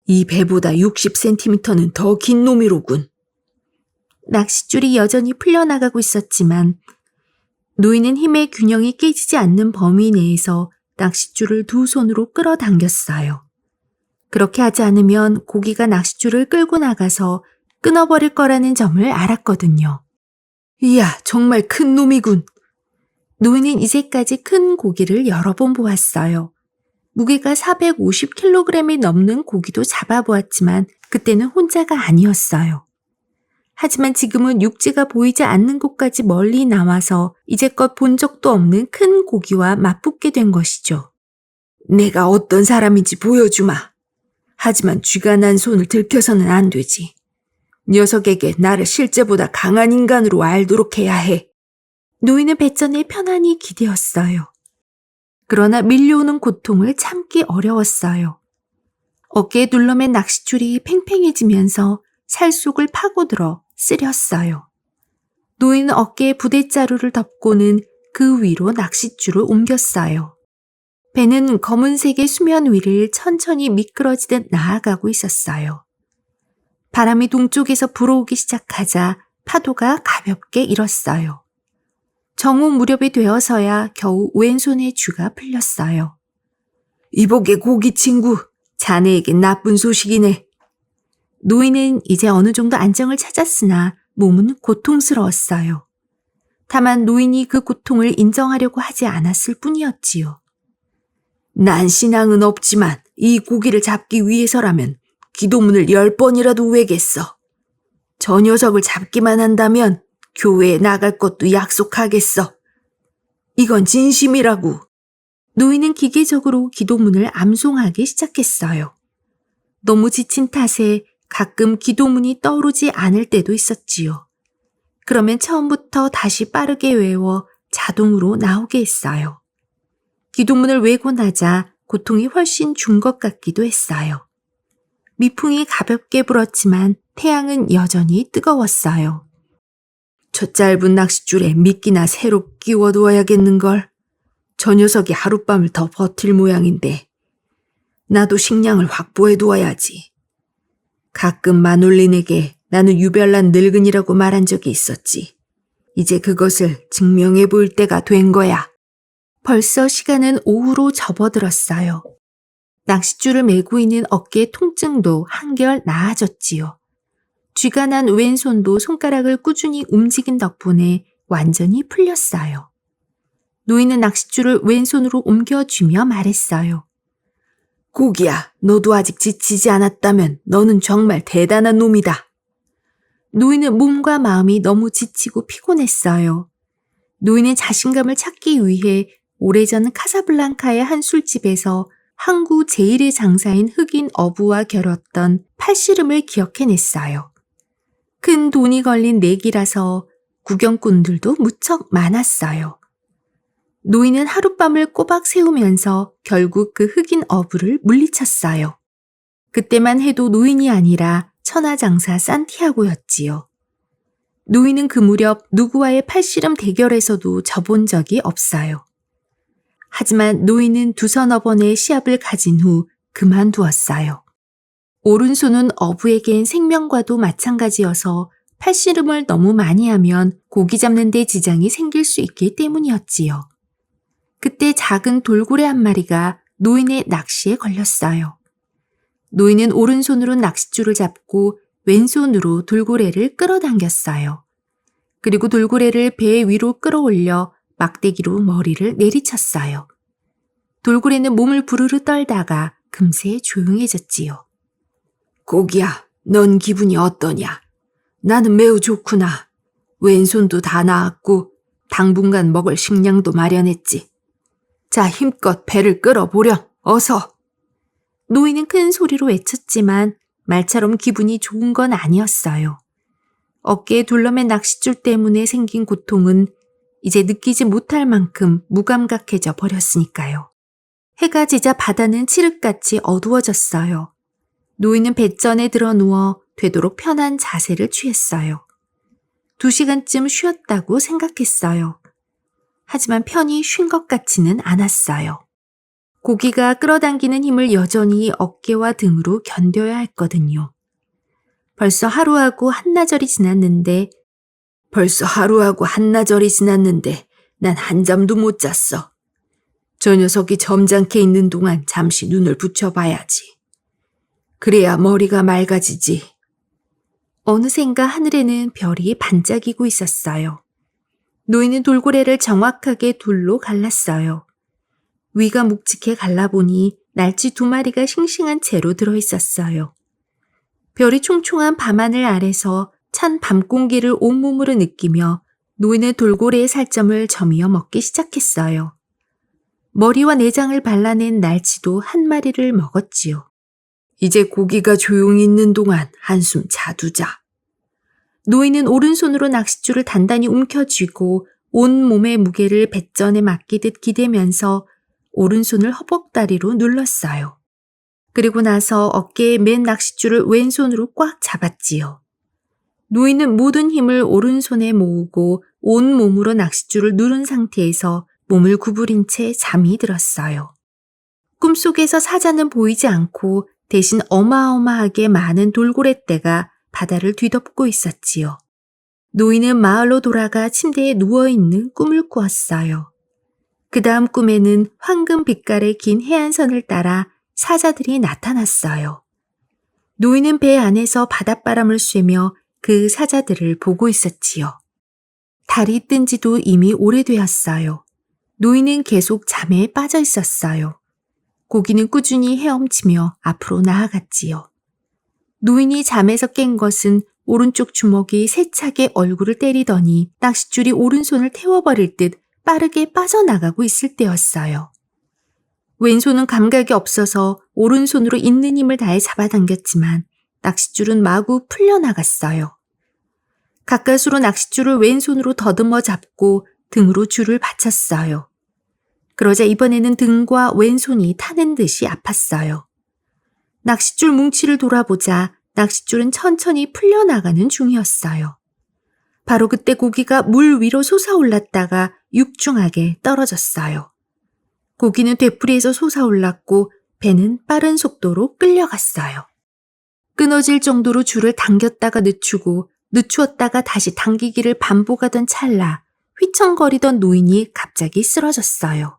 이 배보다 60cm는 더 긴 놈이로군. 낚싯줄이 여전히 풀려나가고 있었지만 노인은 힘의 균형이 깨지지 않는 범위 내에서 낚싯줄을 두 손으로 끌어당겼어요. 그렇게 하지 않으면 고기가 낚싯줄을 끌고 나가서 끊어버릴 거라는 점을 알았거든요. 이야, 정말 큰 놈이군. 노인은 이제까지 큰 고기를 여러 번 보았어요. 무게가 450kg이 넘는 고기도 잡아보았지만 그때는 혼자가 아니었어요. 하지만 지금은 육지가 보이지 않는 곳까지 멀리 나와서 이제껏 본 적도 없는 큰 고기와 맞붙게 된 것이죠. 내가 어떤 사람인지 보여주마. 하지만 쥐가 난 손을 들켜서는 안 되지. 녀석에게 나를 실제보다 강한 인간으로 알도록 해야 해. 노인은 배전에 편안히 기대었어요. 그러나 밀려오는 고통을 참기 어려웠어요. 어깨에 눌러맨 낚싯줄이 팽팽해지면서 살 속을 파고들어 쓰렸어요. 노인은 어깨에 부대자루를 덮고는 그 위로 낚싯줄을 옮겼어요. 배는 검은색의 수면 위를 천천히 미끄러지듯 나아가고 있었어요. 바람이 동쪽에서 불어오기 시작하자 파도가 가볍게 일었어요. 정오 무렵이 되어서야 겨우 왼손의 쥐가 풀렸어요. 이보게 고기 친구, 자네에겐 나쁜 소식이네. 노인은 이제 어느 정도 안정을 찾았으나 몸은 고통스러웠어요. 다만 노인이 그 고통을 인정하려고 하지 않았을 뿐이었지요. 난 신앙은 없지만 이 고기를 잡기 위해서라면 기도문을 10번이라도 외겠어. 저 녀석을 잡기만 한다면 교회에 나갈 것도 약속하겠어. 이건 진심이라고. 노인은 기계적으로 기도문을 암송하기 시작했어요. 너무 지친 탓에 가끔 기도문이 떠오르지 않을 때도 있었지요. 그러면 처음부터 다시 빠르게 외워 자동으로 나오게 했어요. 기도문을 외고 나자 고통이 훨씬 준 것 같기도 했어요. 미풍이 가볍게 불었지만 태양은 여전히 뜨거웠어요. 저 짧은 낚싯줄에 미끼나 새로 끼워두어야겠는걸. 저 녀석이 하룻밤을 더 버틸 모양인데 나도 식량을 확보해두어야지. 가끔 마놀린에게 나는 유별난 늙은이라고 말한 적이 있었지. 이제 그것을 증명해 보일 때가 된 거야. 벌써 시간은 오후로 접어들었어요. 낚싯줄을 메고 있는 어깨의 통증도 한결 나아졌지요. 쥐가 난 왼손도 손가락을 꾸준히 움직인 덕분에 완전히 풀렸어요. 노인은 낚싯줄을 왼손으로 옮겨주며 말했어요. 고기야, 너도 아직 지치지 않았다면 너는 정말 대단한 놈이다. 노인은 몸과 마음이 너무 지치고 피곤했어요. 노인은 자신감을 찾기 위해 오래전 카사블랑카의 한 술집에서 항구 제1의 장사인 흑인 어부와 겨뤘던 팔씨름을 기억해냈어요. 큰 돈이 걸린 내기라서 구경꾼들도 무척 많았어요. 노인은 하룻밤을 꼬박 세우면서 결국 그 흑인 어부를 물리쳤어요. 그때만 해도 노인이 아니라 천하장사 산티아고였지요. 노인은 그 무렵 누구와의 팔씨름 대결에서도 져본 적이 없어요. 하지만 노인은 두서너 번의 시합을 가진 후 그만두었어요. 오른손은 어부에겐 생명과도 마찬가지여서 팔씨름을 너무 많이 하면 고기 잡는 데 지장이 생길 수 있기 때문이었지요. 그때 작은 돌고래 한 마리가 노인의 낚시에 걸렸어요. 노인은 오른손으로 낚싯줄을 잡고 왼손으로 돌고래를 끌어당겼어요. 그리고 돌고래를 배 위로 끌어올려 막대기로 머리를 내리쳤어요. 돌고래는 몸을 부르르 떨다가 금세 조용해졌지요. 고기야, 넌 기분이 어떠냐? 나는 매우 좋구나. 왼손도 다 나았고 당분간 먹을 식량도 마련했지. 자, 힘껏 배를 끌어보렴. 어서. 노인은 큰 소리로 외쳤지만 말처럼 기분이 좋은 건 아니었어요. 어깨에 둘러맨 낚싯줄 때문에 생긴 고통은 이제 느끼지 못할 만큼 무감각해져 버렸으니까요. 해가 지자 바다는 칠흑같이 어두워졌어요. 노인은 뱃전에 들어 누워 되도록 편한 자세를 취했어요. 2시간쯤 쉬었다고 생각했어요. 하지만 편히 쉰 것 같지는 않았어요. 고기가 끌어당기는 힘을 여전히 어깨와 등으로 견뎌야 했거든요. 벌써 하루하고 한나절이 지났는데 난 한 잠도 못 잤어. 저 녀석이 점잖게 있는 동안 잠시 눈을 붙여봐야지. 그래야 머리가 맑아지지. 어느샌가 하늘에는 별이 반짝이고 있었어요. 노인은 돌고래를 정확하게 둘로 갈랐어요. 위가 묵직해 갈라보니 날치 2마리가 싱싱한 채로 들어있었어요. 별이 총총한 밤하늘 아래서 찬 밤 공기를 온몸으로 느끼며 노인은 돌고래의 살점을 저미어 먹기 시작했어요. 머리와 내장을 발라낸 날치도 1마리를 먹었지요. 이제 고기가 조용히 있는 동안 한숨 자두자. 노인은 오른손으로 낚싯줄을 단단히 움켜쥐고 온 몸의 무게를 뱃전에 맡기듯 기대면서 오른손을 허벅다리로 눌렀어요. 그리고 나서 어깨에 맨 낚싯줄을 왼손으로 꽉 잡았지요. 노인은 모든 힘을 오른손에 모으고 온 몸으로 낚싯줄을 누른 상태에서 몸을 구부린 채 잠이 들었어요. 꿈속에서 사자는 보이지 않고 대신 어마어마하게 많은 돌고래떼가 바다를 뒤덮고 있었지요. 노인은 마을로 돌아가 침대에 누워있는 꿈을 꾸었어요. 그 다음 꿈에는 황금 빛깔의 긴 해안선을 따라 사자들이 나타났어요. 노인은 배 안에서 바닷바람을 쐬며 그 사자들을 보고 있었지요. 달이 뜬 지도 이미 오래되었어요. 노인은 계속 잠에 빠져 있었어요. 고기는 꾸준히 헤엄치며 앞으로 나아갔지요. 노인이 잠에서 깬 것은 오른쪽 주먹이 세차게 얼굴을 때리더니 낚싯줄이 오른손을 태워버릴 듯 빠르게 빠져나가고 있을 때였어요. 왼손은 감각이 없어서 오른손으로 있는 힘을 다해 잡아당겼지만 낚싯줄은 마구 풀려나갔어요. 가까스로 낚싯줄을 왼손으로 더듬어 잡고 등으로 줄을 받쳤어요. 그러자 이번에는 등과 왼손이 타는 듯이 아팠어요. 낚싯줄 뭉치를 돌아보자 낚싯줄은 천천히 풀려나가는 중이었어요. 바로 그때 고기가 물 위로 솟아올랐다가 육중하게 떨어졌어요. 고기는 되풀이에서 솟아올랐고 배는 빠른 속도로 끌려갔어요. 끊어질 정도로 줄을 당겼다가 늦추었다가 다시 당기기를 반복하던 찰나 휘청거리던 노인이 갑자기 쓰러졌어요.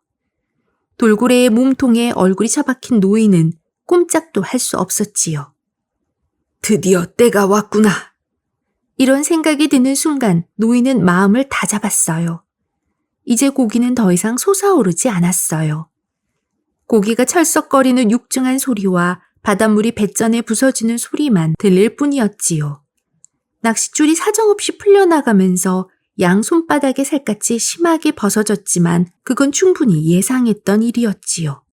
돌고래의 몸통에 얼굴이 처박힌 노인은 꼼짝도 할 수 없었지요. 드디어 때가 왔구나. 이런 생각이 드는 순간 노인은 마음을 다 잡았어요. 이제 고기는 더 이상 솟아오르지 않았어요. 고기가 철썩거리는 육중한 소리와 바닷물이 뱃전에 부서지는 소리만 들릴 뿐이었지요. 낚싯줄이 사정없이 풀려나가면서 양 손바닥의 살갗이 심하게 벗어졌지만 그건 충분히 예상했던 일이었지요.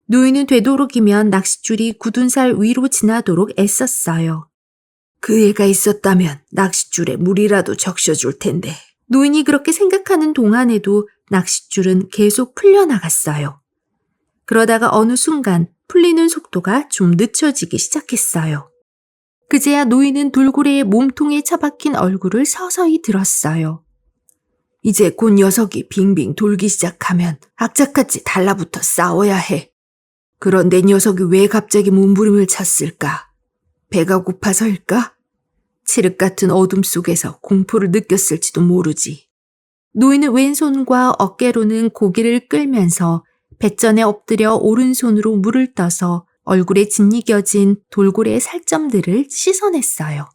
노인은 되도록이면 낚싯줄이 굳은 살 위로 지나도록 애썼어요. 그 애가 있었다면 낚싯줄에 물이라도 적셔줄 텐데. 노인이 그렇게 생각하는 동안에도 낚싯줄은 계속 풀려나갔어요. 그러다가 어느 순간 풀리는 속도가 좀 늦춰지기 시작했어요. 그제야 노인은 돌고래의 몸통에 처박힌 얼굴을 서서히 들었어요. 이제 곧 녀석이 빙빙 돌기 시작하면 악착같이 달라붙어 싸워야 해. 그런데 녀석이 왜 갑자기 몸부림을 쳤을까? 배가 고파서일까? 칠흑 같은 어둠 속에서 공포를 느꼈을지도 모르지. 노인은 왼손과 어깨로는 고기를 끌면서 뱃전에 엎드려 오른손으로 물을 떠서 얼굴에 짓이겨진 돌고래의 살점들을 씻어냈어요.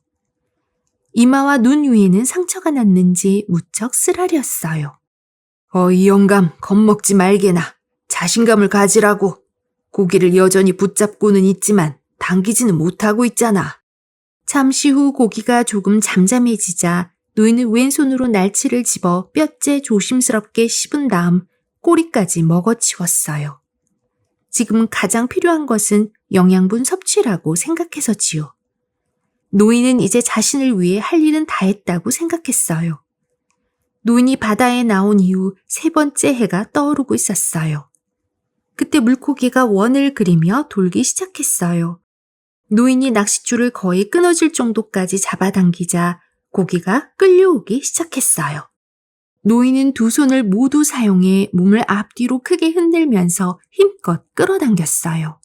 이마와 눈 위에는 상처가 났는지 무척 쓰라렸어요. 어이 영감, 겁먹지 말게나. 자신감을 가지라고. 고기를 여전히 붙잡고는 있지만 당기지는 못하고 있잖아. 잠시 후 고기가 조금 잠잠해지자 노인은 왼손으로 날치를 집어 뼈째 조심스럽게 씹은 다음 꼬리까지 먹어치웠어요. 지금 가장 필요한 것은 영양분 섭취라고 생각해서지요. 노인은 이제 자신을 위해 할 일은 다 했다고 생각했어요. 노인이 바다에 나온 이후 3번째 해가 떠오르고 있었어요. 그때 물고기가 원을 그리며 돌기 시작했어요. 노인이 낚싯줄을 거의 끊어질 정도까지 잡아당기자 고기가 끌려오기 시작했어요. 노인은 두 손을 모두 사용해 몸을 앞뒤로 크게 흔들면서 힘껏 끌어당겼어요.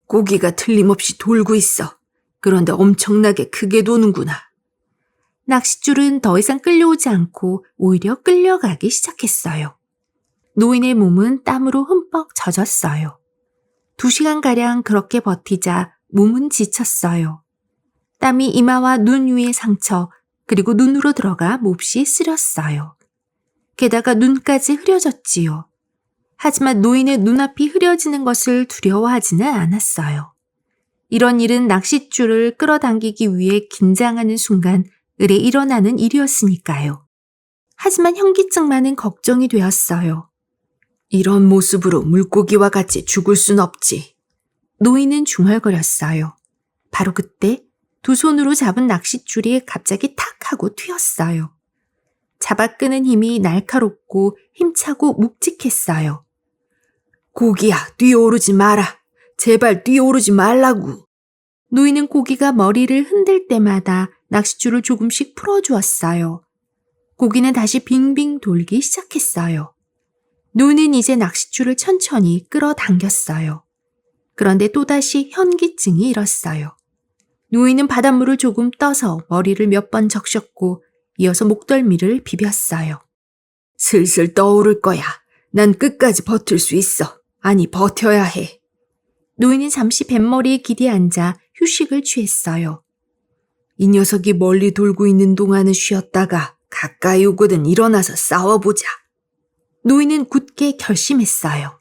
고기가 틀림없이 돌고 있어. 그런데 엄청나게 크게 도는구나. 낚싯줄은 더 이상 끌려오지 않고 오히려 끌려가기 시작했어요. 노인의 몸은 땀으로 흠뻑 젖었어요. 2시간가량 그렇게 버티자 몸은 지쳤어요. 땀이 이마와 눈 위의 상처 그리고 눈으로 들어가 몹시 쓰렸어요. 게다가 눈까지 흐려졌지요. 하지만 노인의 눈앞이 흐려지는 것을 두려워하지는 않았어요. 이런 일은 낚싯줄을 끌어당기기 위해 긴장하는 순간 을에 일어나는 일이었으니까요. 하지만 현기증만은 걱정이 되었어요. 이런 모습으로 물고기와 같이 죽을 순 없지. 노인은 중얼거렸어요. 바로 그때 두 손으로 잡은 낚싯줄이 갑자기 탁 하고 튀었어요. 잡아 끄는 힘이 날카롭고 힘차고 묵직했어요. 고기야, 뛰어오르지 마라. 제발 뛰어오르지 말라고. 노인은 고기가 머리를 흔들 때마다 낚싯줄을 조금씩 풀어주었어요. 고기는 다시 빙빙 돌기 시작했어요. 노인은 이제 낚싯줄을 천천히 끌어당겼어요. 그런데 또다시 현기증이 일었어요. 노인은 바닷물을 조금 떠서 머리를 몇 번 적셨고 이어서 목덜미를 비볐어요. 슬슬 떠오를 거야. 난 끝까지 버틸 수 있어. 아니, 버텨야 해. 노인은 잠시 뱃머리에 기대 앉아 휴식을 취했어요. 이 녀석이 멀리 돌고 있는 동안은 쉬었다가 가까이 오거든 일어나서 싸워보자. 노인은 굳게 결심했어요.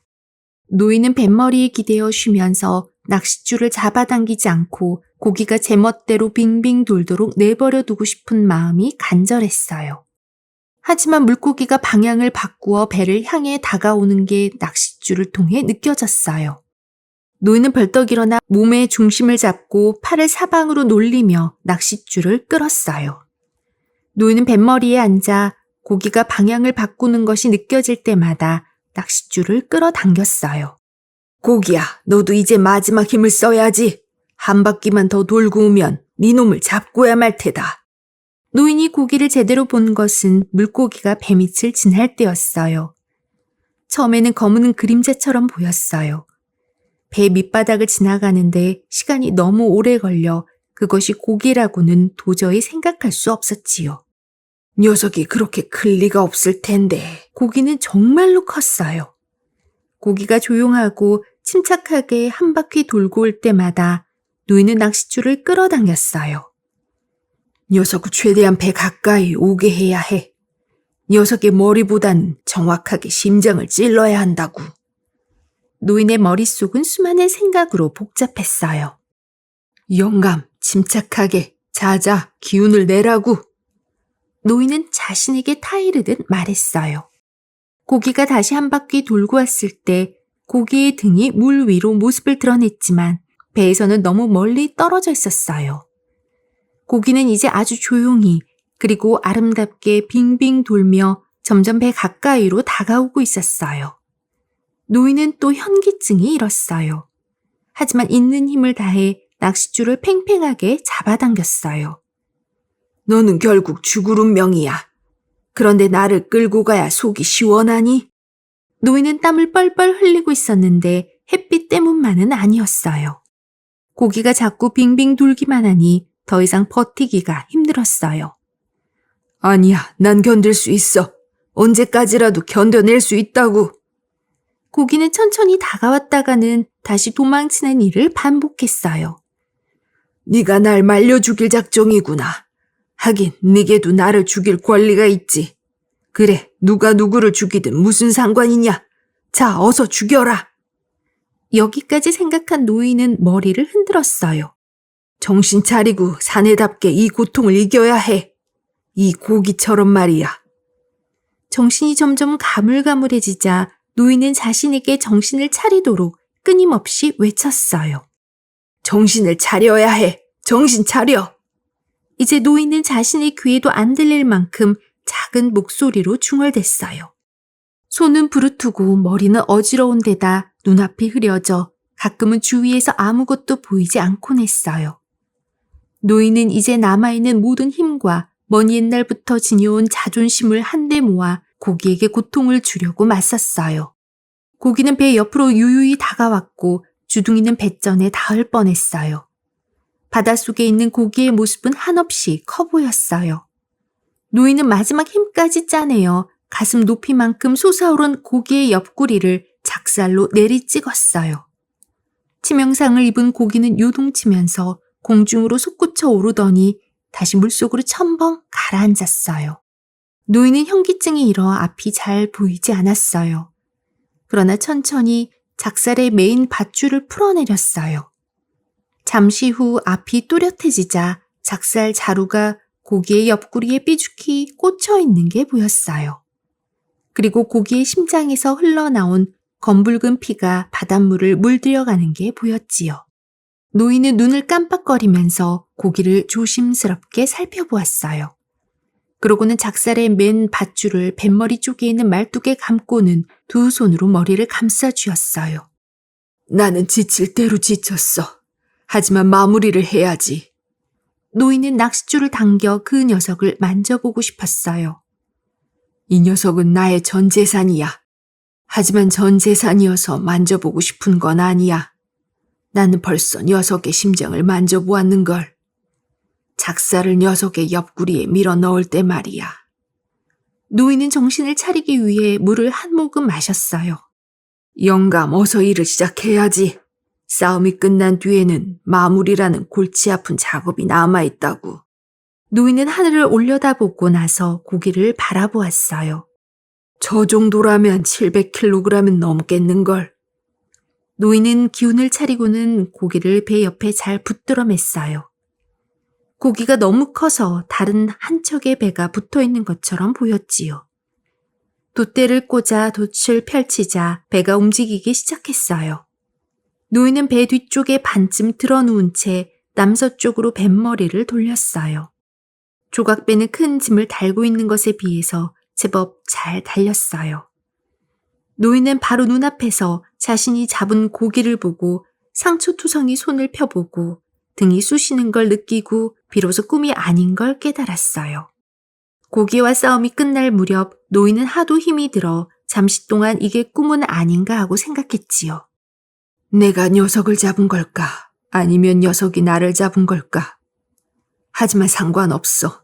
노인은 뱃머리에 기대어 쉬면서 낚싯줄을 잡아당기지 않고 고기가 제멋대로 빙빙 돌도록 내버려 두고 싶은 마음이 간절했어요. 하지만 물고기가 방향을 바꾸어 배를 향해 다가오는 게 낚싯줄을 통해 느껴졌어요. 노인은 벌떡 일어나 몸의 중심을 잡고 팔을 사방으로 놀리며 낚싯줄을 끌었어요. 노인은 뱃머리에 앉아 고기가 방향을 바꾸는 것이 느껴질 때마다 낚싯줄을 끌어당겼어요. 고기야, 너도 이제 마지막 힘을 써야지. 한 바퀴만 더 돌고 오면 네 놈을 잡고야 말 테다. 노인이 고기를 제대로 본 것은 물고기가 배밑을 지날 때였어요. 처음에는 검은 그림자처럼 보였어요. 배 밑바닥을 지나가는데 시간이 너무 오래 걸려 그것이 고기라고는 도저히 생각할 수 없었지요. 녀석이 그렇게 클 리가 없을 텐데. 고기는 정말로 컸어요. 고기가 조용하고 침착하게 한 바퀴 돌고 올 때마다 노인은 낚싯줄을 끌어당겼어요. 녀석을 최대한 배 가까이 오게 해야 해. 녀석의 머리보단 정확하게 심장을 찔러야 한다고. 노인의 머릿속은 수많은 생각으로 복잡했어요. 영감, 침착하게, 자자, 기운을 내라고. 노인은 자신에게 타이르듯 말했어요. 고기가 다시 한 바퀴 돌고 왔을 때 고기의 등이 물 위로 모습을 드러냈지만 배에서는 너무 멀리 떨어져 있었어요. 고기는 이제 아주 조용히 그리고 아름답게 빙빙 돌며 점점 배 가까이로 다가오고 있었어요. 노인은 또 현기증이 일었어요. 하지만 있는 힘을 다해 낚싯줄을 팽팽하게 잡아당겼어요. 너는 결국 죽을 운명이야. 그런데 나를 끌고 가야 속이 시원하니? 노인은 땀을 뻘뻘 흘리고 있었는데 햇빛 때문만은 아니었어요. 고기가 자꾸 빙빙 돌기만 하니 더 이상 버티기가 힘들었어요. 아니야, 난 견딜 수 있어. 언제까지라도 견뎌낼 수 있다고. 고기는 천천히 다가왔다가는 다시 도망치는 일을 반복했어요. 네가 날 말려 죽일 작정이구나. 하긴 네게도 나를 죽일 권리가 있지. 그래, 누가 누구를 죽이든 무슨 상관이냐. 자, 어서 죽여라. 여기까지 생각한 노인은 머리를 흔들었어요. 정신 차리고 사내답게 이 고통을 이겨야 해. 이 고기처럼 말이야. 정신이 점점 가물가물해지자 노인은 자신에게 정신을 차리도록 끊임없이 외쳤어요. 정신을 차려야 해. 정신 차려. 이제 노인은 자신의 귀에도 안 들릴 만큼 작은 목소리로 중얼댔어요. 손은 부르트고 머리는 어지러운 데다 눈앞이 흐려져 가끔은 주위에서 아무것도 보이지 않곤 했어요. 노인은 이제 남아있는 모든 힘과 먼 옛날부터 지녀온 자존심을 한데 모아 고기에게 고통을 주려고 맞섰어요. 고기는 배 옆으로 유유히 다가왔고 주둥이는 뱃전에 닿을 뻔했어요. 바닷속에 있는 고기의 모습은 한없이 커 보였어요. 노인은 마지막 힘까지 짜내어 가슴 높이만큼 솟아오른 고기의 옆구리를 작살로 내리찍었어요. 치명상을 입은 고기는 요동치면서 공중으로 솟구쳐 오르더니 다시 물속으로 첨벙 가라앉았어요. 노인은 현기증이 일어 앞이 잘 보이지 않았어요. 그러나 천천히 작살에 매인 밧줄을 풀어내렸어요. 잠시 후 앞이 또렷해지자 작살 자루가 고기의 옆구리에 삐죽히 꽂혀 있는 게 보였어요. 그리고 고기의 심장에서 흘러나온 검붉은 피가 바닷물을 물들여가는 게 보였지요. 노인은 눈을 깜빡거리면서 고기를 조심스럽게 살펴보았어요. 그러고는 작살에 맨 밧줄을 뱃머리 쪽에 있는 말뚝에 감고는 두 손으로 머리를 감싸쥐었어요. 나는 지칠 대로 지쳤어. 하지만 마무리를 해야지. 노인은 낚싯줄을 당겨 그 녀석을 만져보고 싶었어요. 이 녀석은 나의 전 재산이야. 하지만 전 재산이어서 만져보고 싶은 건 아니야. 나는 벌써 녀석의 심장을 만져보았는걸. 작살을 녀석의 옆구리에 밀어 넣을 때 말이야. 노인은 정신을 차리기 위해 물을 한 모금 마셨어요. 영감, 어서 일을 시작해야지. 싸움이 끝난 뒤에는 마무리라는 골치 아픈 작업이 남아있다고. 노인은 하늘을 올려다보고 나서 고기를 바라보았어요. 저 정도라면 700kg은 넘겠는걸. 노인은 기운을 차리고는 고기를 배 옆에 잘 붙들어 맸어요. 고기가 너무 커서 다른 한 척의 배가 붙어 있는 것처럼 보였지요. 돛대를 꽂아 돛을 펼치자 배가 움직이기 시작했어요. 노인은 배 뒤쪽에 반쯤 드러누운 채 남서쪽으로 뱃머리를 돌렸어요. 조각배는 큰 짐을 달고 있는 것에 비해서 제법 잘 달렸어요. 노인은 바로 눈앞에서 자신이 잡은 고기를 보고 상처투성이 손을 펴보고 등이 쑤시는 걸 느끼고 비로소 꿈이 아닌 걸 깨달았어요. 고기와 싸움이 끝날 무렵 노인은 하도 힘이 들어 잠시 동안 이게 꿈은 아닌가 하고 생각했지요. 내가 녀석을 잡은 걸까? 아니면 녀석이 나를 잡은 걸까? 하지만 상관없어.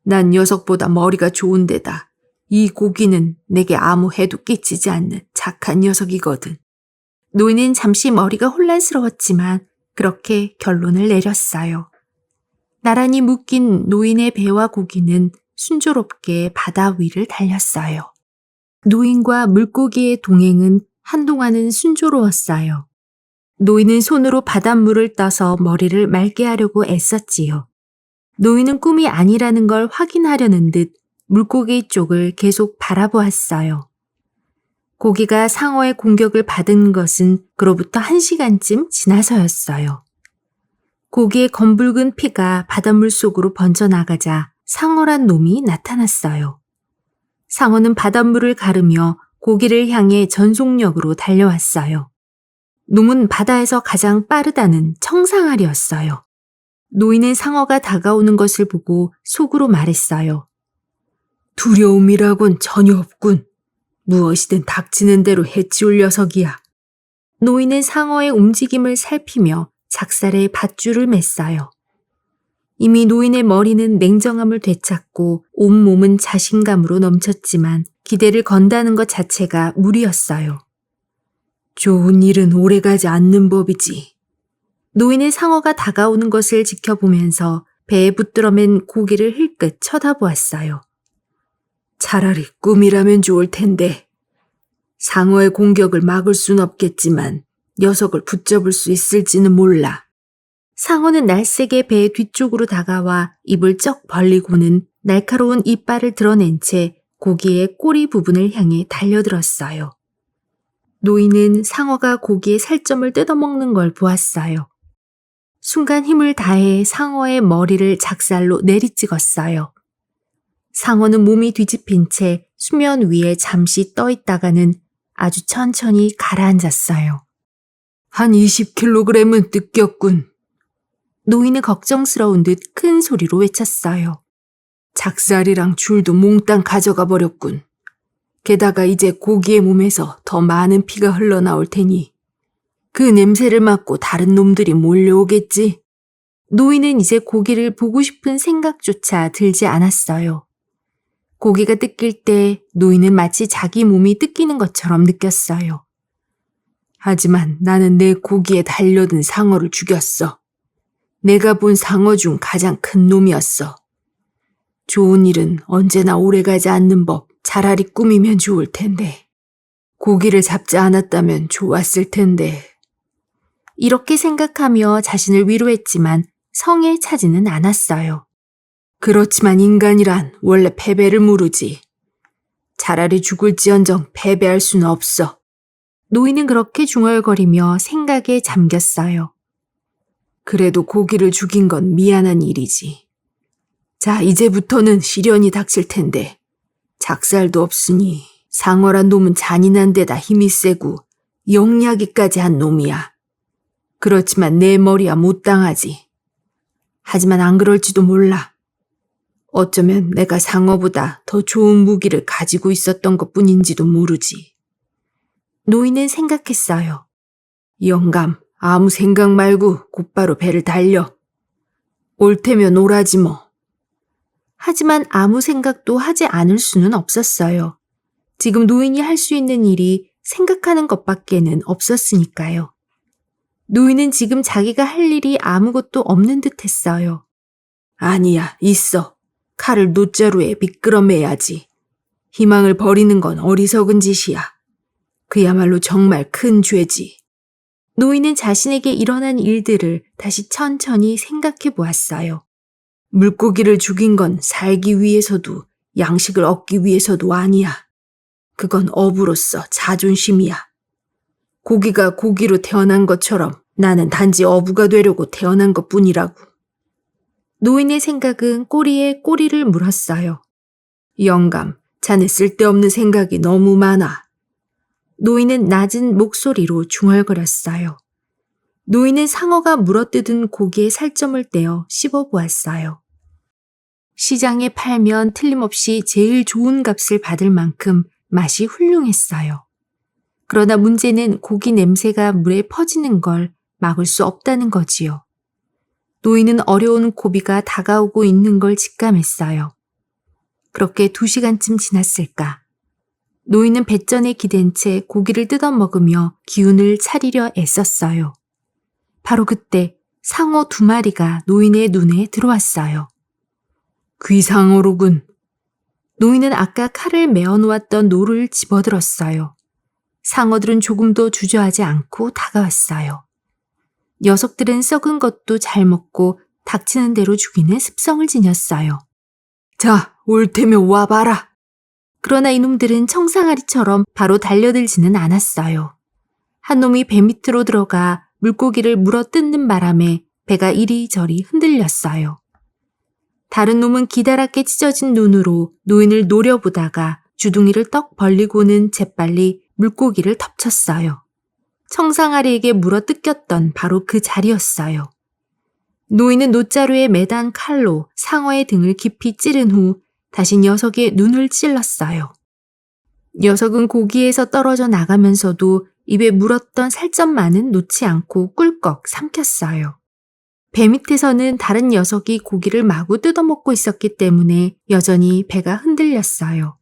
난 녀석보다 머리가 좋은 데다 이 고기는 내게 아무 해도 끼치지 않는 착한 녀석이거든. 노인은 잠시 머리가 혼란스러웠지만 그렇게 결론을 내렸어요. 나란히 묶인 노인의 배와 고기는 순조롭게 바다 위를 달렸어요. 노인과 물고기의 동행은 한동안은 순조로웠어요. 노인은 손으로 바닷물을 떠서 머리를 맑게 하려고 애썼지요. 노인은 꿈이 아니라는 걸 확인하려는 듯 물고기 쪽을 계속 바라보았어요. 고기가 상어의 공격을 받은 것은 그로부터 1시간쯤 지나서였어요. 고기의 검붉은 피가 바닷물 속으로 번져나가자 상어란 놈이 나타났어요. 상어는 바닷물을 가르며 고기를 향해 전속력으로 달려왔어요. 놈은 바다에서 가장 빠르다는 청상아리였어요. 노인은 상어가 다가오는 것을 보고 속으로 말했어요. 두려움이라곤 전혀 없군. 무엇이든 닥치는 대로 해치울 녀석이야. 노인은 상어의 움직임을 살피며 작살에 밧줄을 맸어요. 이미 노인의 머리는 냉정함을 되찾고 온몸은 자신감으로 넘쳤지만 기대를 건다는 것 자체가 무리였어요. 좋은 일은 오래가지 않는 법이지. 노인은 상어가 다가오는 것을 지켜보면서 배에 붙들어 맨 고기를 힐끗 쳐다보았어요. 차라리 꿈이라면 좋을 텐데. 상어의 공격을 막을 순 없겠지만 녀석을 붙잡을 수 있을지는 몰라. 상어는 날쌔게 배 뒤쪽으로 다가와 입을 쩍 벌리고는 날카로운 이빨을 드러낸 채 고기의 꼬리 부분을 향해 달려들었어요. 노인은 상어가 고기의 살점을 뜯어먹는 걸 보았어요. 순간 힘을 다해 상어의 머리를 작살로 내리찍었어요. 상어는 몸이 뒤집힌 채 수면 위에 잠시 떠 있다가는 아주 천천히 가라앉았어요. 한 20kg은 뜯겼군. 노인은 걱정스러운 듯 큰 소리로 외쳤어요. 작살이랑 줄도 몽땅 가져가 버렸군. 게다가 이제 고기의 몸에서 더 많은 피가 흘러나올 테니 그 냄새를 맡고 다른 놈들이 몰려오겠지. 노인은 이제 고기를 보고 싶은 생각조차 들지 않았어요. 고기가 뜯길 때 노인은 마치 자기 몸이 뜯기는 것처럼 느꼈어요. 하지만 나는 내 고기에 달려든 상어를 죽였어. 내가 본 상어 중 가장 큰 놈이었어. 좋은 일은 언제나 오래가지 않는 법, 차라리 꿈이면 좋을 텐데. 고기를 잡지 않았다면 좋았을 텐데. 이렇게 생각하며 자신을 위로했지만 성에 차지는 않았어요. 그렇지만 인간이란 원래 패배를 모르지. 차라리 죽을지언정 패배할 수는 없어. 노인은 그렇게 중얼거리며 생각에 잠겼어요. 그래도 고기를 죽인 건 미안한 일이지. 자, 이제부터는 시련이 닥칠 텐데. 작살도 없으니 상어란 놈은 잔인한 데다 힘이 세고 영리하기까지 한 놈이야. 그렇지만 내 머리야 못 당하지. 하지만 안 그럴지도 몰라. 어쩌면 내가 상어보다 더 좋은 무기를 가지고 있었던 것뿐인지도 모르지. 노인은 생각했어요. 영감, 아무 생각 말고 곧바로 배를 달려. 올 테면 오라지 뭐. 하지만 아무 생각도 하지 않을 수는 없었어요. 지금 노인이 할 수 있는 일이 생각하는 것밖에는 없었으니까요. 노인은 지금 자기가 할 일이 아무것도 없는 듯 했어요. 아니야, 있어. 칼을 놋자루에 미끄럼매야지. 희망을 버리는 건 어리석은 짓이야. 그야말로 정말 큰 죄지. 노인은 자신에게 일어난 일들을 다시 천천히 생각해 보았어요. 물고기를 죽인 건 살기 위해서도 양식을 얻기 위해서도 아니야. 그건 어부로서 자존심이야. 고기가 고기로 태어난 것처럼 나는 단지 어부가 되려고 태어난 것뿐이라고. 노인의 생각은 꼬리에 꼬리를 물었어요. 영감, 자네 쓸데없는 생각이 너무 많아. 노인은 낮은 목소리로 중얼거렸어요. 노인은 상어가 물어뜯은 고기의 살점을 떼어 씹어보았어요. 시장에 팔면 틀림없이 제일 좋은 값을 받을 만큼 맛이 훌륭했어요. 그러나 문제는 고기 냄새가 물에 퍼지는 걸 막을 수 없다는 거지요. 노인은 어려운 고비가 다가오고 있는 걸 직감했어요. 그렇게 2시간쯤 지났을까. 노인은 뱃전에 기댄 채 고기를 뜯어먹으며 기운을 차리려 애썼어요. 바로 그때 상어 2마리가 노인의 눈에 들어왔어요. 귀상어로군. 노인은 아까 칼을 메어놓았던 노를 집어들었어요. 상어들은 조금도 주저하지 않고 다가왔어요. 녀석들은 썩은 것도 잘 먹고 닥치는 대로 죽이는 습성을 지녔어요. 자, 올 테면 와봐라. 그러나 이놈들은 청상아리처럼 바로 달려들지는 않았어요. 한 놈이 배 밑으로 들어가 물고기를 물어 뜯는 바람에 배가 이리저리 흔들렸어요. 다른 놈은 기다랗게 찢어진 눈으로 노인을 노려보다가 주둥이를 떡 벌리고는 재빨리 물고기를 덮쳤어요. 청상아리에게 물어 뜯겼던 바로 그 자리였어요. 노인은 놋자루에 매단 칼로 상어의 등을 깊이 찌른 후 다시 녀석의 눈을 찔렀어요. 녀석은 고기에서 떨어져 나가면서도 입에 물었던 살점만은 놓지 않고 꿀꺽 삼켰어요. 배 밑에서는 다른 녀석이 고기를 마구 뜯어먹고 있었기 때문에 여전히 배가 흔들렸어요.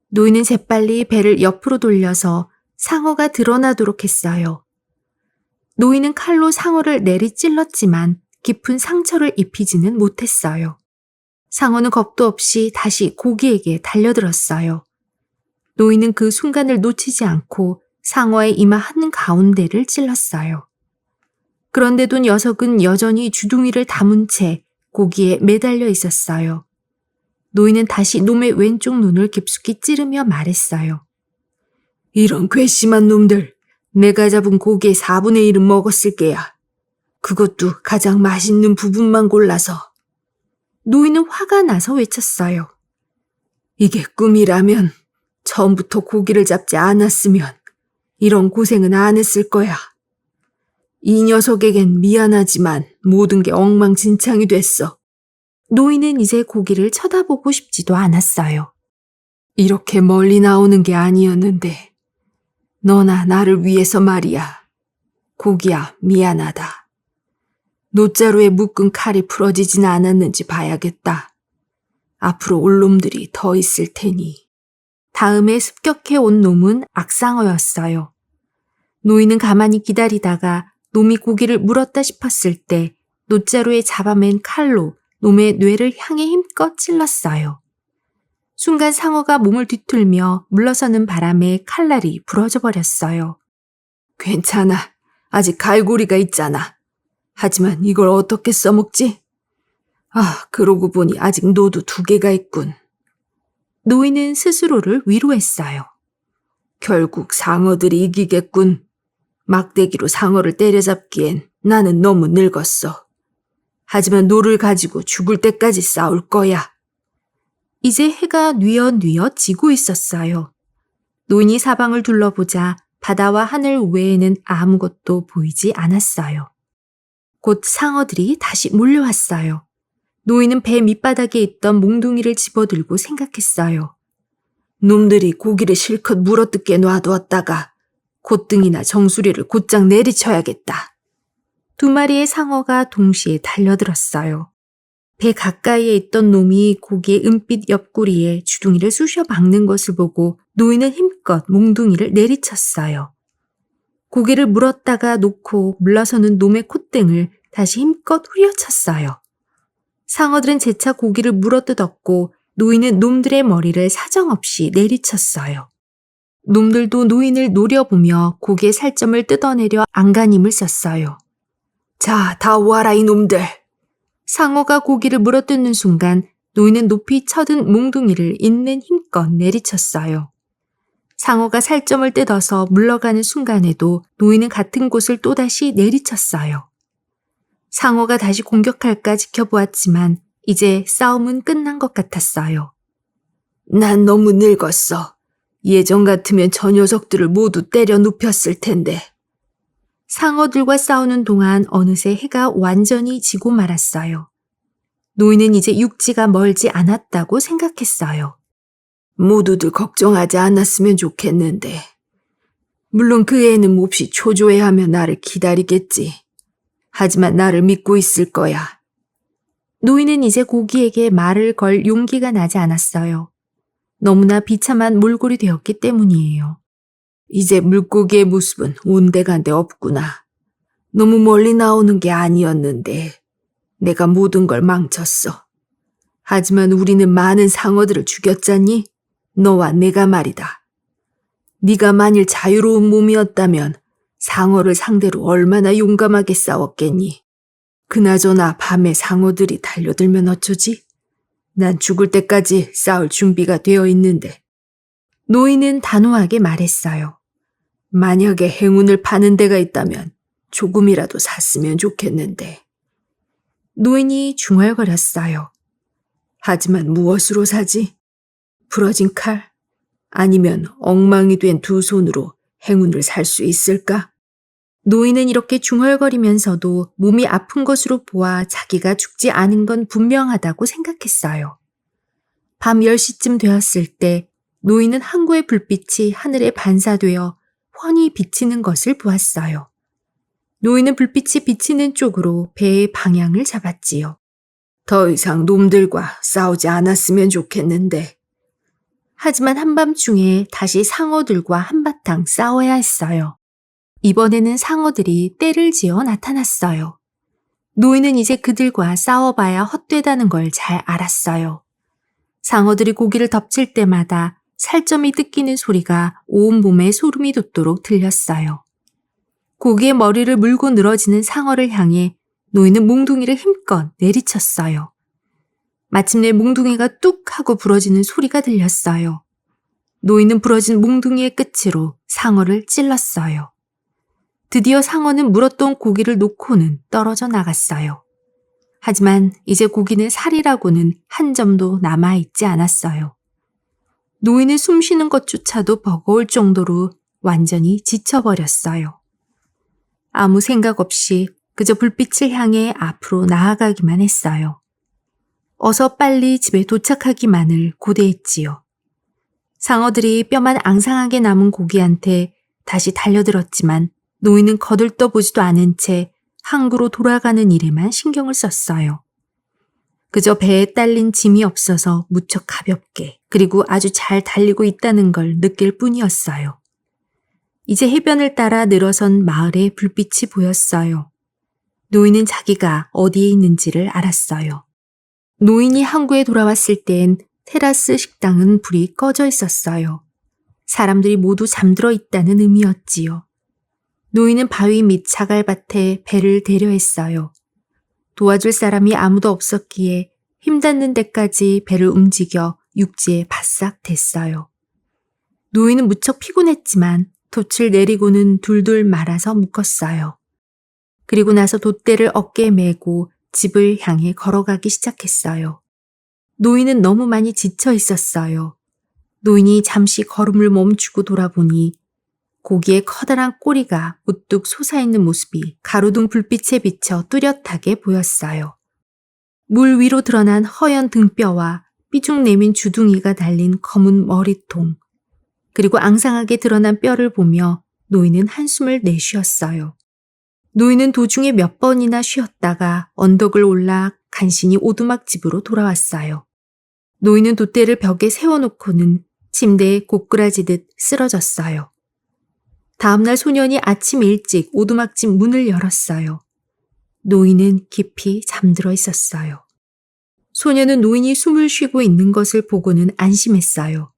노인은 재빨리 배를 옆으로 돌려서 상어가 드러나도록 했어요. 노인은 칼로 상어를 내리 찔렀지만 깊은 상처를 입히지는 못했어요. 상어는 겁도 없이 다시 고기에게 달려들었어요. 노인은 그 순간을 놓치지 않고 상어의 이마 한가운데를 찔렀어요. 그런데도 녀석은 여전히 주둥이를 담은 채 고기에 매달려 있었어요. 노인은 다시 놈의 왼쪽 눈을 깊숙이 찌르며 말했어요. 이런 괘씸한 놈들, 내가 잡은 고기의 4분의 1은 먹었을 게야. 그것도 가장 맛있는 부분만 골라서. 노인은 화가 나서 외쳤어요. 이게 꿈이라면 처음부터 고기를 잡지 않았으면 이런 고생은 안 했을 거야. 이 녀석에겐 미안하지만 모든 게 엉망진창이 됐어. 노인은 이제 고기를 쳐다보고 싶지도 않았어요. 이렇게 멀리 나오는 게 아니었는데 너나 나를 위해서 말이야. 고기야, 미안하다. 놋자루에 묶은 칼이 풀어지진 않았는지 봐야겠다. 앞으로 올 놈들이 더 있을 테니. 다음에 습격해 온 놈은 악상어였어요. 노인은 가만히 기다리다가 놈이 고기를 물었다 싶었을 때 놋자루에 잡아맨 칼로 놈의 뇌를 향해 힘껏 찔렀어요. 순간 상어가 몸을 뒤틀며 물러서는 바람에 칼날이 부러져 버렸어요. 괜찮아. 아직 갈고리가 있잖아. 하지만 이걸 어떻게 써먹지? 아, 그러고 보니 아직 노도 2개가 있군. 노인은 스스로를 위로했어요. 결국 상어들이 이기겠군. 막대기로 상어를 때려잡기엔 나는 너무 늙었어. 하지만 노를 가지고 죽을 때까지 싸울 거야. 이제 해가 뉘어뉘어 지고 있었어요. 노인이 사방을 둘러보자 바다와 하늘 외에는 아무것도 보이지 않았어요. 곧 상어들이 다시 몰려왔어요. 노인은 배 밑바닥에 있던 몽둥이를 집어들고 생각했어요. 놈들이 고기를 실컷 물어뜯게 놔두었다가 콧등이나 정수리를 곧장 내리쳐야겠다. 2마리의 상어가 동시에 달려들었어요. 배 가까이에 있던 놈이 고기의 은빛 옆구리에 주둥이를 쑤셔 박는 것을 보고 노인은 힘껏 몽둥이를 내리쳤어요. 고기를 물었다가 놓고 물러서는 놈의 콧등을 다시 힘껏 후려쳤어요. 상어들은 재차 고기를 물어뜯었고 노인은 놈들의 머리를 사정없이 내리쳤어요. 놈들도 노인을 노려보며 고기의 살점을 뜯어내려 안간힘을 썼어요. 자, 다 와라 이놈들. 상어가 고기를 물어뜯는 순간 노인은 높이 쳐든 몽둥이를 있는 힘껏 내리쳤어요. 상어가 살점을 뜯어서 물러가는 순간에도 노인은 같은 곳을 또다시 내리쳤어요. 상어가 다시 공격할까 지켜보았지만 이제 싸움은 끝난 것 같았어요. 난 너무 늙었어. 예전 같으면 저 녀석들을 모두 때려 눕혔을 텐데. 상어들과 싸우는 동안 어느새 해가 완전히 지고 말았어요. 노인은 이제 육지가 멀지 않았다고 생각했어요. 모두들 걱정하지 않았으면 좋겠는데. 물론 그 애는 몹시 초조해하며 나를 기다리겠지. 하지만 나를 믿고 있을 거야. 노인은 이제 고기에게 말을 걸 용기가 나지 않았어요. 너무나 비참한 몰골이 되었기 때문이에요. 이제 물고기의 모습은 온데간데 없구나. 너무 멀리 나오는 게 아니었는데 내가 모든 걸 망쳤어. 하지만 우리는 많은 상어들을 죽였잖니? 너와 내가 말이다. 네가 만일 자유로운 몸이었다면 상어를 상대로 얼마나 용감하게 싸웠겠니? 그나저나 밤에 상어들이 달려들면 어쩌지? 난 죽을 때까지 싸울 준비가 되어 있는데. 노인은 단호하게 말했어요. 만약에 행운을 파는 데가 있다면 조금이라도 샀으면 좋겠는데. 노인이 중얼거렸어요. 하지만 무엇으로 사지? 부러진 칼? 아니면 엉망이 된 두 손으로 행운을 살 수 있을까? 노인은 이렇게 중얼거리면서도 몸이 아픈 것으로 보아 자기가 죽지 않은 건 분명하다고 생각했어요. 밤 10시쯤 되었을 때 노인은 항구의 불빛이 하늘에 반사되어 훤히 비치는 것을 보았어요. 노인은 불빛이 비치는 쪽으로 배의 방향을 잡았지요. 더 이상 놈들과 싸우지 않았으면 좋겠는데. 하지만 한밤중에 다시 상어들과 한바탕 싸워야 했어요. 이번에는 상어들이 떼를 지어 나타났어요. 노인은 이제 그들과 싸워봐야 헛되다는 걸 잘 알았어요. 상어들이 고기를 덮칠 때마다 살점이 뜯기는 소리가 온몸에 소름이 돋도록 들렸어요. 고기의 머리를 물고 늘어지는 상어를 향해 노인은 몽둥이를 힘껏 내리쳤어요. 마침내 몽둥이가 뚝 하고 부러지는 소리가 들렸어요. 노인은 부러진 몽둥이의 끝으로 상어를 찔렀어요. 드디어 상어는 물었던 고기를 놓고는 떨어져 나갔어요. 하지만 이제 고기는 살이라고는 한 점도 남아있지 않았어요. 노인은 숨 쉬는 것조차도 버거울 정도로 완전히 지쳐버렸어요. 아무 생각 없이 그저 불빛을 향해 앞으로 나아가기만 했어요. 어서 빨리 집에 도착하기만을 고대했지요. 상어들이 뼈만 앙상하게 남은 고기한테 다시 달려들었지만 노인은 거들떠보지도 않은 채 항구로 돌아가는 일에만 신경을 썼어요. 그저 배에 딸린 짐이 없어서 무척 가볍게 그리고 아주 잘 달리고 있다는 걸 느낄 뿐이었어요. 이제 해변을 따라 늘어선 마을에 불빛이 보였어요. 노인은 자기가 어디에 있는지를 알았어요. 노인이 항구에 돌아왔을 땐 테라스 식당은 불이 꺼져 있었어요. 사람들이 모두 잠들어 있다는 의미였지요. 노인은 바위 밑 자갈밭에 배를 대려 했어요. 도와줄 사람이 아무도 없었기에 힘닿는 데까지 배를 움직여 육지에 바싹 댔어요. 노인은 무척 피곤했지만 돛을 내리고는 둘둘 말아서 묶었어요. 그리고 나서 돛대를 어깨에 메고 집을 향해 걸어가기 시작했어요. 노인은 너무 많이 지쳐 있었어요. 노인이 잠시 걸음을 멈추고 돌아보니 고기의 커다란 꼬리가 우뚝 솟아있는 모습이 가로등 불빛에 비쳐 뚜렷하게 보였어요. 물 위로 드러난 허연 등뼈와 삐죽 내민 주둥이가 달린 검은 머리통, 그리고 앙상하게 드러난 뼈를 보며 노인은 한숨을 내쉬었어요. 노인은 도중에 몇 번이나 쉬었다가 언덕을 올라 간신히 오두막집으로 돌아왔어요. 노인은 돛대를 벽에 세워놓고는 침대에 고꾸라지듯 쓰러졌어요. 다음날 소년이 아침 일찍 오두막집 문을 열었어요. 노인은 깊이 잠들어 있었어요. 소년은 노인이 숨을 쉬고 있는 것을 보고는 안심했어요.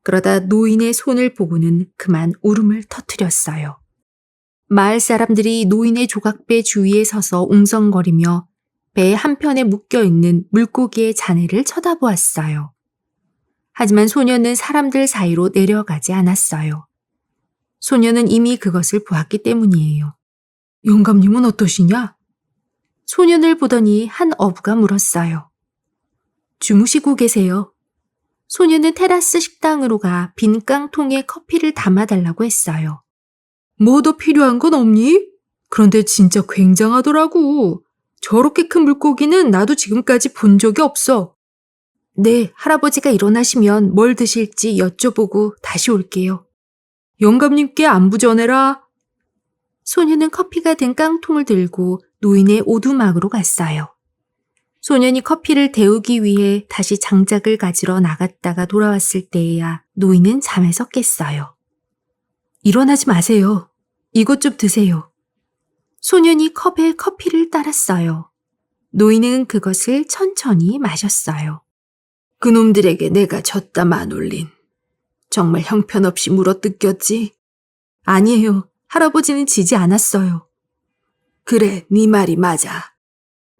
그러다 노인의 손을 보고는 그만 울음을 터뜨렸어요. 마을 사람들이 노인의 조각배 주위에 서서 웅성거리며 배 한편에 묶여있는 물고기의 잔해를 쳐다보았어요. 하지만 소년은 사람들 사이로 내려가지 않았어요. 소년은 이미 그것을 보았기 때문이에요. 영감님은 어떠시냐? 소년을 보더니 한 어부가 물었어요. 주무시고 계세요. 소년은 테라스 식당으로 가 빈 깡통에 커피를 담아달라고 했어요. 뭐 더 필요한 건 없니? 그런데 진짜 굉장하더라고. 저렇게 큰 물고기는 나도 지금까지 본 적이 없어. 네, 할아버지가 일어나시면 뭘 드실지 여쭤보고 다시 올게요. 영감님께 안부 전해라. 소년은 커피가 든 깡통을 들고 노인의 오두막으로 갔어요. 소년이 커피를 데우기 위해 다시 장작을 가지러 나갔다가 돌아왔을 때에야 노인은 잠에서 깼어요. 일어나지 마세요. 이것 좀 드세요. 소년이 컵에 커피를 따랐어요. 노인은 그것을 천천히 마셨어요. 그놈들에게 내가 졌다 마놀린. 정말 형편없이 물어뜯겼지? 아니에요. 할아버지는 지지 않았어요. 그래, 네 말이 맞아.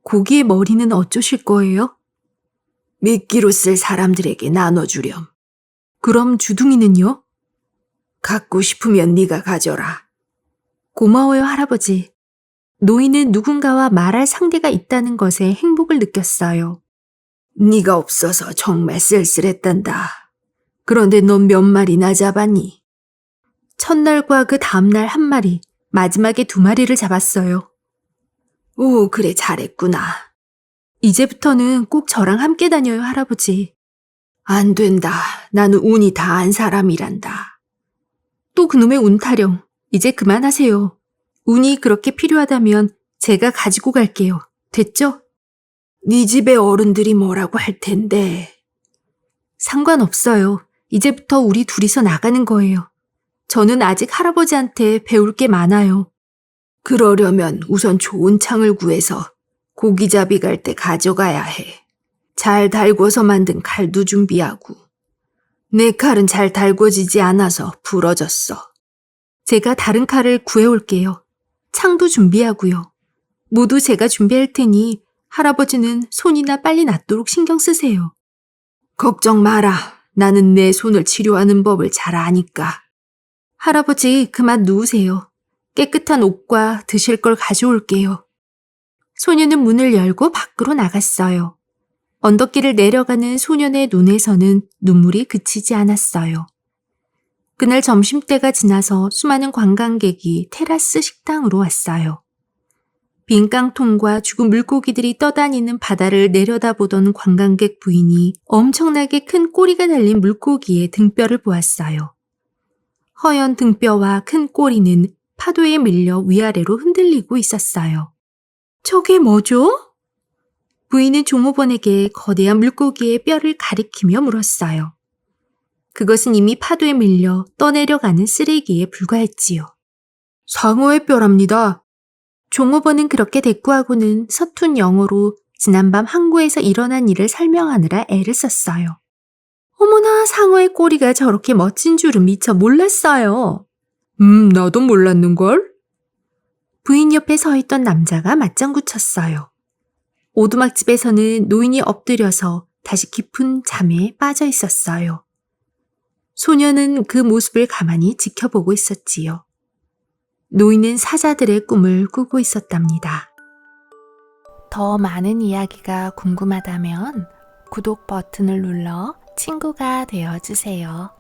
고기의 머리는 어쩌실 거예요? 미끼로 쓸 사람들에게 나눠주렴. 그럼 주둥이는요? 갖고 싶으면 네가 가져라. 고마워요, 할아버지. 노인은 누군가와 말할 상대가 있다는 것에 행복을 느꼈어요. 네가 없어서 정말 쓸쓸했단다. 그런데 넌 몇 마리나 잡았니? 첫날과 그 다음날 한 마리, 마지막에 2마리를 잡았어요. 오, 그래 잘했구나. 이제부터는 꼭 저랑 함께 다녀요, 할아버지. 안 된다. 나는 운이 다한 사람이란다. 또 그놈의 운 타령. 이제 그만하세요. 운이 그렇게 필요하다면 제가 가지고 갈게요. 됐죠? 네 집에 어른들이 뭐라고 할 텐데. 상관없어요. 이제부터 우리 둘이서 나가는 거예요. 저는 아직 할아버지한테 배울 게 많아요. 그러려면 우선 좋은 창을 구해서 고기잡이 갈 때 가져가야 해. 잘 달궈서 만든 칼도 준비하고. 내 칼은 잘 달궈지지 않아서 부러졌어. 제가 다른 칼을 구해올게요. 창도 준비하고요. 모두 제가 준비할 테니 할아버지는 손이나 빨리 낫도록 신경 쓰세요. 걱정 마라. 나는 내 손을 치료하는 법을 잘 아니까. 할아버지, 그만 누우세요. 깨끗한 옷과 드실 걸 가져올게요. 소녀는 문을 열고 밖으로 나갔어요. 언덕길을 내려가는 소년의 눈에서는 눈물이 그치지 않았어요. 그날 점심때가 지나서 수많은 관광객이 테라스 식당으로 왔어요. 빈 깡통과 죽은 물고기들이 떠다니는 바다를 내려다보던 관광객 부인이 엄청나게 큰 꼬리가 달린 물고기의 등뼈를 보았어요. 허연 등뼈와 큰 꼬리는 파도에 밀려 위아래로 흔들리고 있었어요. 저게 뭐죠? 부인은 종업원에게 거대한 물고기의 뼈를 가리키며 물었어요. 그것은 이미 파도에 밀려 떠내려가는 쓰레기에 불과했지요. 상어의 뼈랍니다. 종업원은 그렇게 대꾸하고는 서툰 영어로 지난밤 항구에서 일어난 일을 설명하느라 애를 썼어요. 어머나, 상어의 꼬리가 저렇게 멋진 줄은 미처 몰랐어요. 나도 몰랐는걸? 부인 옆에 서 있던 남자가 맞장구 쳤어요. 오두막집에서는 노인이 엎드려서 다시 깊은 잠에 빠져 있었어요. 소녀는 그 모습을 가만히 지켜보고 있었지요. 노인은 사자들의 꿈을 꾸고 있었답니다. 더 많은 이야기가 궁금하다면 구독 버튼을 눌러 친구가 되어 주세요.